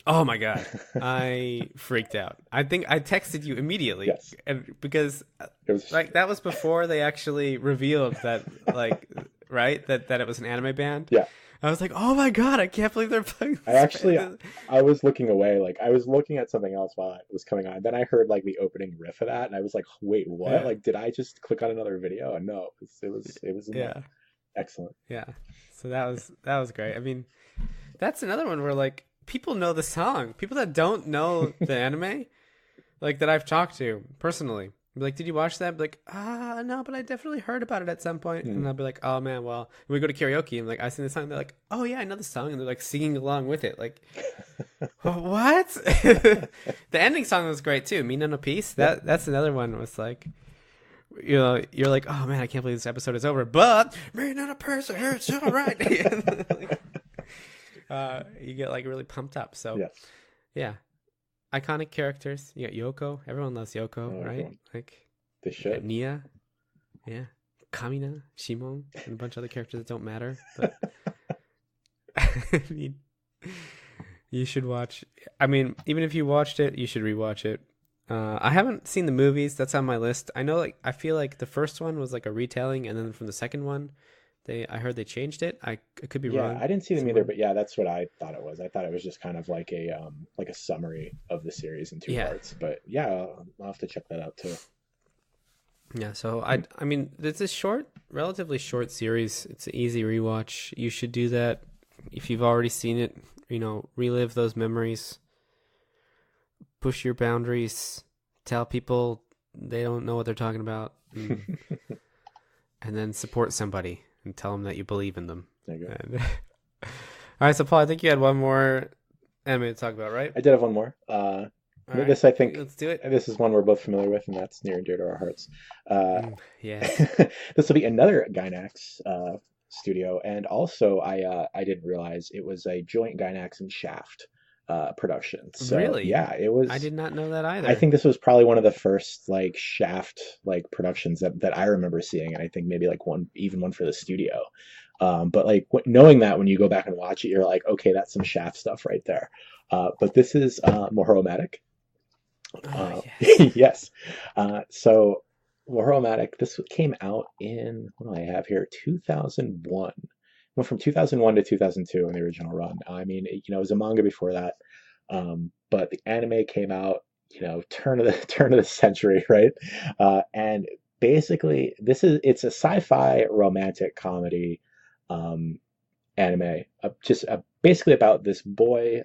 Oh my god, I freaked out. I think I texted you immediately. Yes. And because It was like that was before they actually revealed that, like, right, that it was an anime band. Yeah. I was like, oh my god, I can't believe they're playing this. I was looking away, like I was looking at something else while it was coming on. Then I heard like the opening riff of that, and I was like, wait, what? Yeah. Like, did I just click on another video? And no, it was Yeah. excellent. Yeah. So that was great. I mean, that's another one where like people know the song. People that don't know the anime, like that I've talked to personally, be like, did you watch that? I'd be like, no, but I definitely heard about it at some point. And I'll be like, oh man, well, when we go to karaoke and like I sing the song, they're like, oh yeah, I know the song, and they're like singing along with it. Like, what? The ending song was great too. Mina no Peace. That's another one. Was like, you're like, oh man, I can't believe this episode is over. But Mina no Peace, it's all right. You get like really pumped up. So Yes. yeah. Iconic characters. You got Yoko. Everyone loves Yoko, Oh, right? everyone. Like They should. Nia. Yeah. Kamina, Shimon, and a bunch of other characters that don't matter. But I mean, you should watch. I mean, even if you watched it, you should rewatch it. I haven't seen the movies. That's on my list. I know, like, I feel like the first one was like a retelling, and then from the second one, I heard they changed it. I could be wrong. I didn't see them either, but yeah, that's what I thought it was. I thought it was just kind of like a summary of the series in two parts. But yeah, I'll have to check that out too. Yeah, so I mean, it's a relatively short series. It's an easy rewatch. You should do that if you've already seen it. Relive those memories. Push your boundaries. Tell people they don't know what they're talking about, and then support somebody and tell them that you believe in them. There you go. All right, so Paul, I think you had one more anime to talk about, right? I did have one more. This, right. I think, Let's do it. this is one we're both familiar with, and that's near and dear to our hearts. Yeah. This will be another Gainax studio, and also I didn't realize it was a joint Gainax and Shaft production. So Really? yeah, it I was. did not know that I either. think this was probably one of the first like Shaft like productions that I remember seeing, and I think maybe like one for the studio. But like knowing that when you go back and watch it, you're like, okay, that's some Shaft stuff right there. But this is Mahoromatic. Ah, Uh, yes. yes. So Mahoromatic, this came out in, what do I have here? 2001. Went from 2001 to 2002 in the original run. I mean, it was a manga before that. But the anime came out, turn of the turn of the century, right? And basically, it's a sci-fi romantic comedy um, anime, just basically about this boy.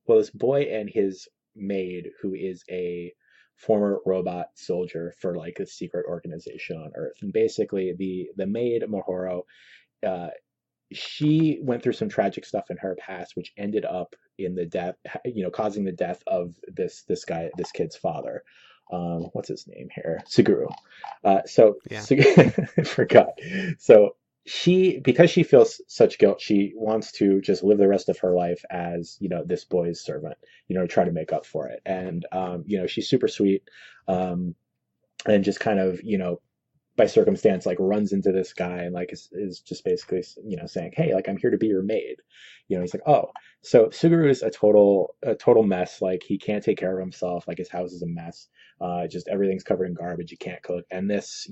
This boy and his maid, who is a former robot soldier for like a secret organization on Earth, and basically the maid Mohoro, uh, she went through some tragic stuff in her past, which ended up in the death, causing the death of this kid's father. What's his name here? Suguru. Yeah. I forgot. So because she feels such guilt, she wants to just live the rest of her life as, this boy's servant, try to make up for it. And, she's super sweet. Um, and just kind of, by circumstance like runs into this guy and like is just basically saying, hey, like I'm here to be your maid. He's like, oh. So Suguru is a total mess. Like he can't take care of himself. Like his house is a mess. Just everything's covered in garbage. He can't cook. And this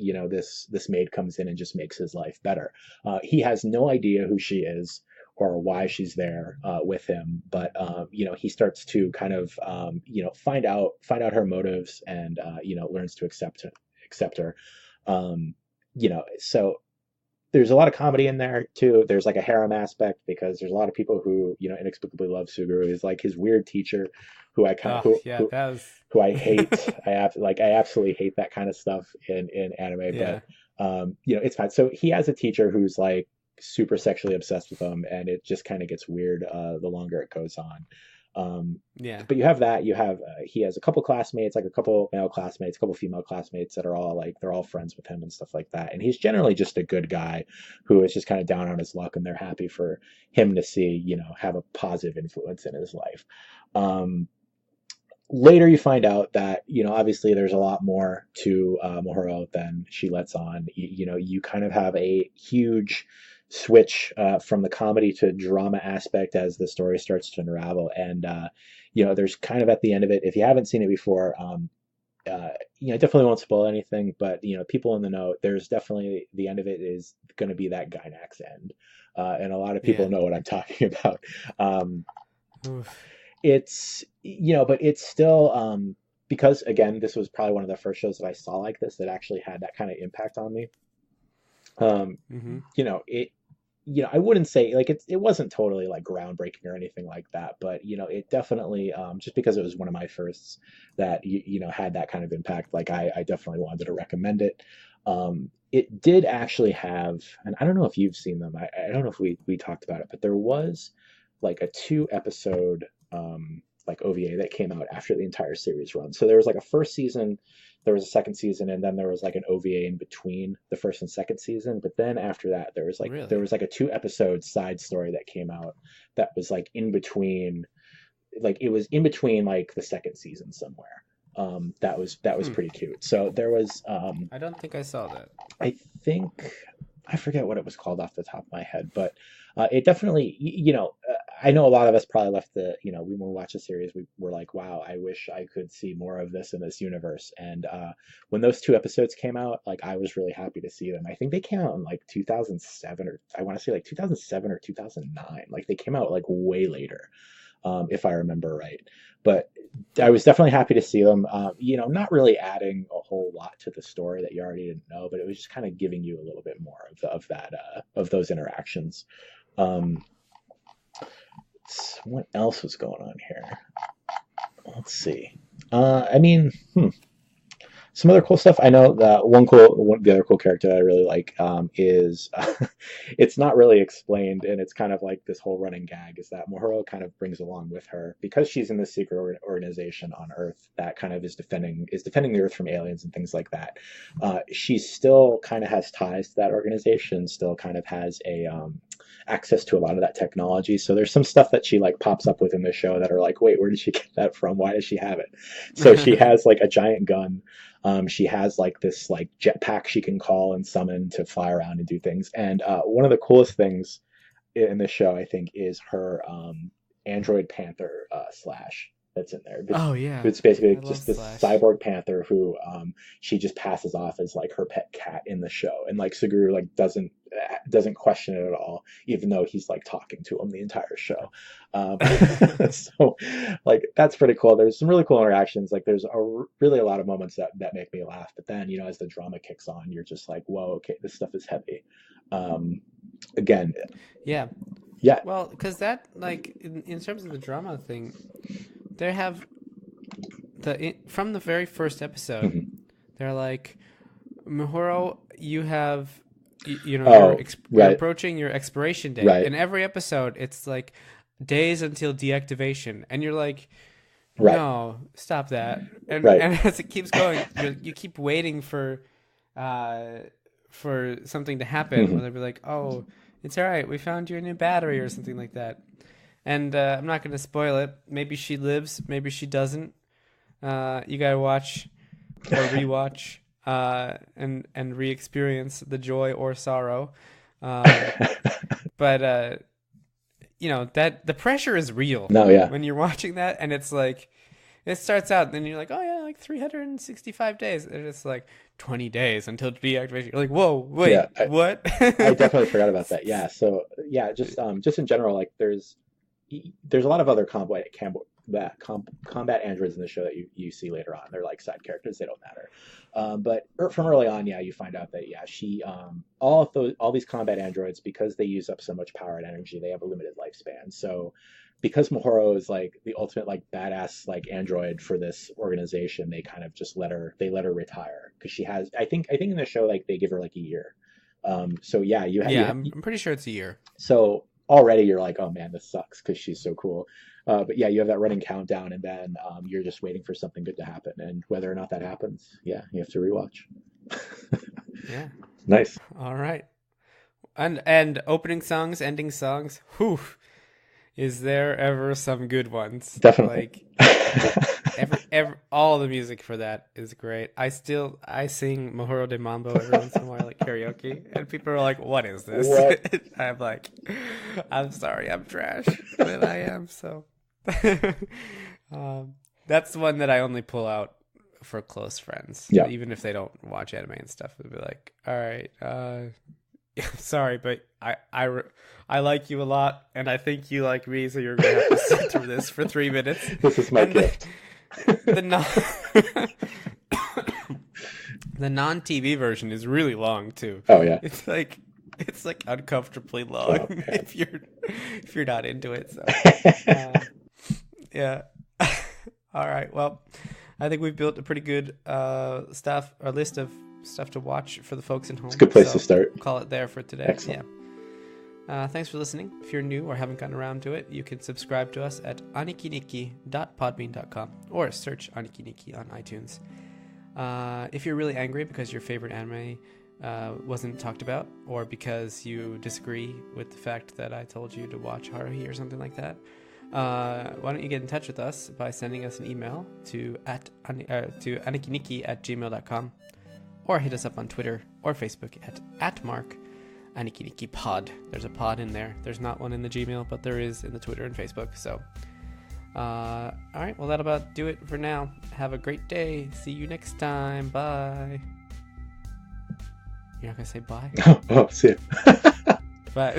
maid comes in and just makes his life better. He has no idea who she is or why she's there with him, but he starts to kind of find out her motives and learns to accept her. So there's a lot of comedy in there too. There's like a harem aspect because there's a lot of people who inexplicably love Suguru. He's like his weird teacher, who I kind of Oh, yeah, that who I hate. was I absolutely hate that kind of stuff in anime. yeah. But it's fine. So he has a teacher who's like super sexually obsessed with him, and it just kind of gets weird the longer it goes on. Um, Yeah. but you have that. You have he has a couple classmates, like a couple male classmates, a couple female classmates that are all like they're all friends with him and stuff like that. And he's generally just a good guy who is just kind of down on his luck, and they're happy for him to see have a positive influence in his life. Um, Later, you find out that obviously there's a lot more to Mohoro than she lets on. You kind of have a huge switch from the comedy to drama aspect as the story starts to unravel. And there's kind of at the end of it, if you haven't seen it before, definitely won't spoil anything, but people in the know, there's definitely the end of it is going to be that Gynax end, and a lot of people Yeah. know what I'm talking about. Um, Oof. it's but it's still because again, this was probably one of the first shows that I saw like this that actually had that kind of impact on me. Um, Mm-hmm. it I wouldn't say like it wasn't totally like groundbreaking or anything like that, but it definitely just because it was one of my firsts that had that kind of impact, like I definitely wanted to recommend it. It did actually have, and I don't know if you've seen them. I don't know if we talked about it, but there was like a 2 episode like OVA that came out after the entire series run. So there was like a first season, there was a second season, and then there was like an OVA in between the first and second season. But then after that, there Really? was like a 2 episode side story that came out that was like in between, like it was in between like the second season somewhere. That was Hmm. pretty cute. So there was I don't think I saw that. I think I forget what it was called off the top of my head, but it definitely, I know a lot of us probably left when we watched the series, we were like, wow, I wish I could see more of this in this universe. And when those 2 episodes came out, like I was really happy to see them. I think they came out in like 2007, or I want to say like 2007 or 2009. Like they came out like way later, if I remember right. But I Hmm. was definitely happy to see them. Not really adding a whole lot to the story that you already didn't know, but it was just kind of giving you a little bit more of that of those interactions. Um, what else was going on here? Let's see. I mean, some other cool stuff. I know that the other cool character that I really like is it's not really explained, and it's kind of like this whole running gag is that Mohoro kind of brings along with her because she's in this secret organization on Earth that kind of is defending the Earth from aliens and things like that. She still kind of has ties to that organization, still kind of has access to a lot of that technology. So there's some stuff that she like pops up within the show that are like, wait, where did she get that from? Why does she have it? So she has like a giant gun. She has like this like jetpack she can call and summon to fly around and do things. And one of the coolest things in this show, I think, is her android panther slash that's in there. Oh yeah, it's basically I just love this Slash. cyborg panther who she just passes off as like her pet cat in the show, and like Suguru like doesn't question it at all, even though he's like talking to him the entire show. So like that's pretty cool. There's some really cool interactions. Like there's really a lot of moments that make me laugh. But then as the drama kicks on, you're just like, whoa, okay, this stuff is heavy. Again, yeah. Well, because that like in terms of the drama thing, they have from the very first episode, mm-hmm. they're like, Mihoro, you have, you're right. approaching your expiration date. Right. In every episode, it's like days until deactivation, and you're like, right. no, stop that. And right. and as it keeps going, you keep waiting for something to happen. Mm-hmm. Where they'll be like, oh, it's all right, we found you a new battery or something like that. And I'm not going to spoil it. Maybe she lives, maybe she doesn't. You got to watch or rewatch and re-experience the joy or sorrow. But that the pressure is real. No, yeah. When you're watching that, and it's like, it starts out, and then you're like, oh yeah, like 365 days. And it's like 20 days until deactivation. You're like, whoa, wait, yeah, what? I definitely forgot about that. Yeah. So yeah, just in general, like there's a lot of other combat androids in the show that you see later on. They're like side characters; they don't matter. But from early on, you find out that she all these combat androids, because they use up so much power and energy, they have a limited lifespan. So because Mihoro is like the ultimate like badass like android for this organization, they kind of just let her retire, because she has I think in the show like they give her like a year. So yeah, I'm pretty sure it's a year. So already you're like, oh man, this sucks because she's so cool. But yeah, you have that running countdown, and then you're just waiting for something good to happen, and whether or not that happens, yeah, you have to rewatch. Yeah. Nice. All right. And opening songs, ending songs. Whew. Is there ever some good ones? Definitely. Like all the music for that is great. I sing Mojoro de Mambo every once in a while, like karaoke, and people are like, "What is this?" What? I'm like, "I'm sorry, I'm trash," but I am. So that's the one that I only pull out for close friends. Yeah. Even if they don't watch anime and stuff, they'll be like, "All right, sorry, but I like you a lot, and I think you like me, so you're gonna have to sit through this for 3 minutes." This is my gift. The non-TV version is really long too. Oh yeah. It's like uncomfortably long. Oh, if you're not into it. So yeah. All right. Well, I think we've built a pretty good list of stuff to watch for the folks at home. It's a good place to start. We'll call it there for today. Excellent. Yeah. Thanks for listening. If you're new or haven't gotten around to it, you can subscribe to us at anikiniki.podbean.com or search Aniki Nikki on iTunes. If you're really angry because your favorite anime wasn't talked about, or because you disagree with the fact that I told you to watch Haruhi or something like that, why don't you get in touch with us by sending us an email to anikiniki@gmail.com, or hit us up on Twitter or Facebook at Mark Aniki Nikki Pod. There's a pod in there. There's not one in the Gmail, but there is in the Twitter and Facebook. So, all right. Well, that'll about do it for now. Have a great day. See you next time. Bye. You're not gonna say bye? Oh, see you. Bye.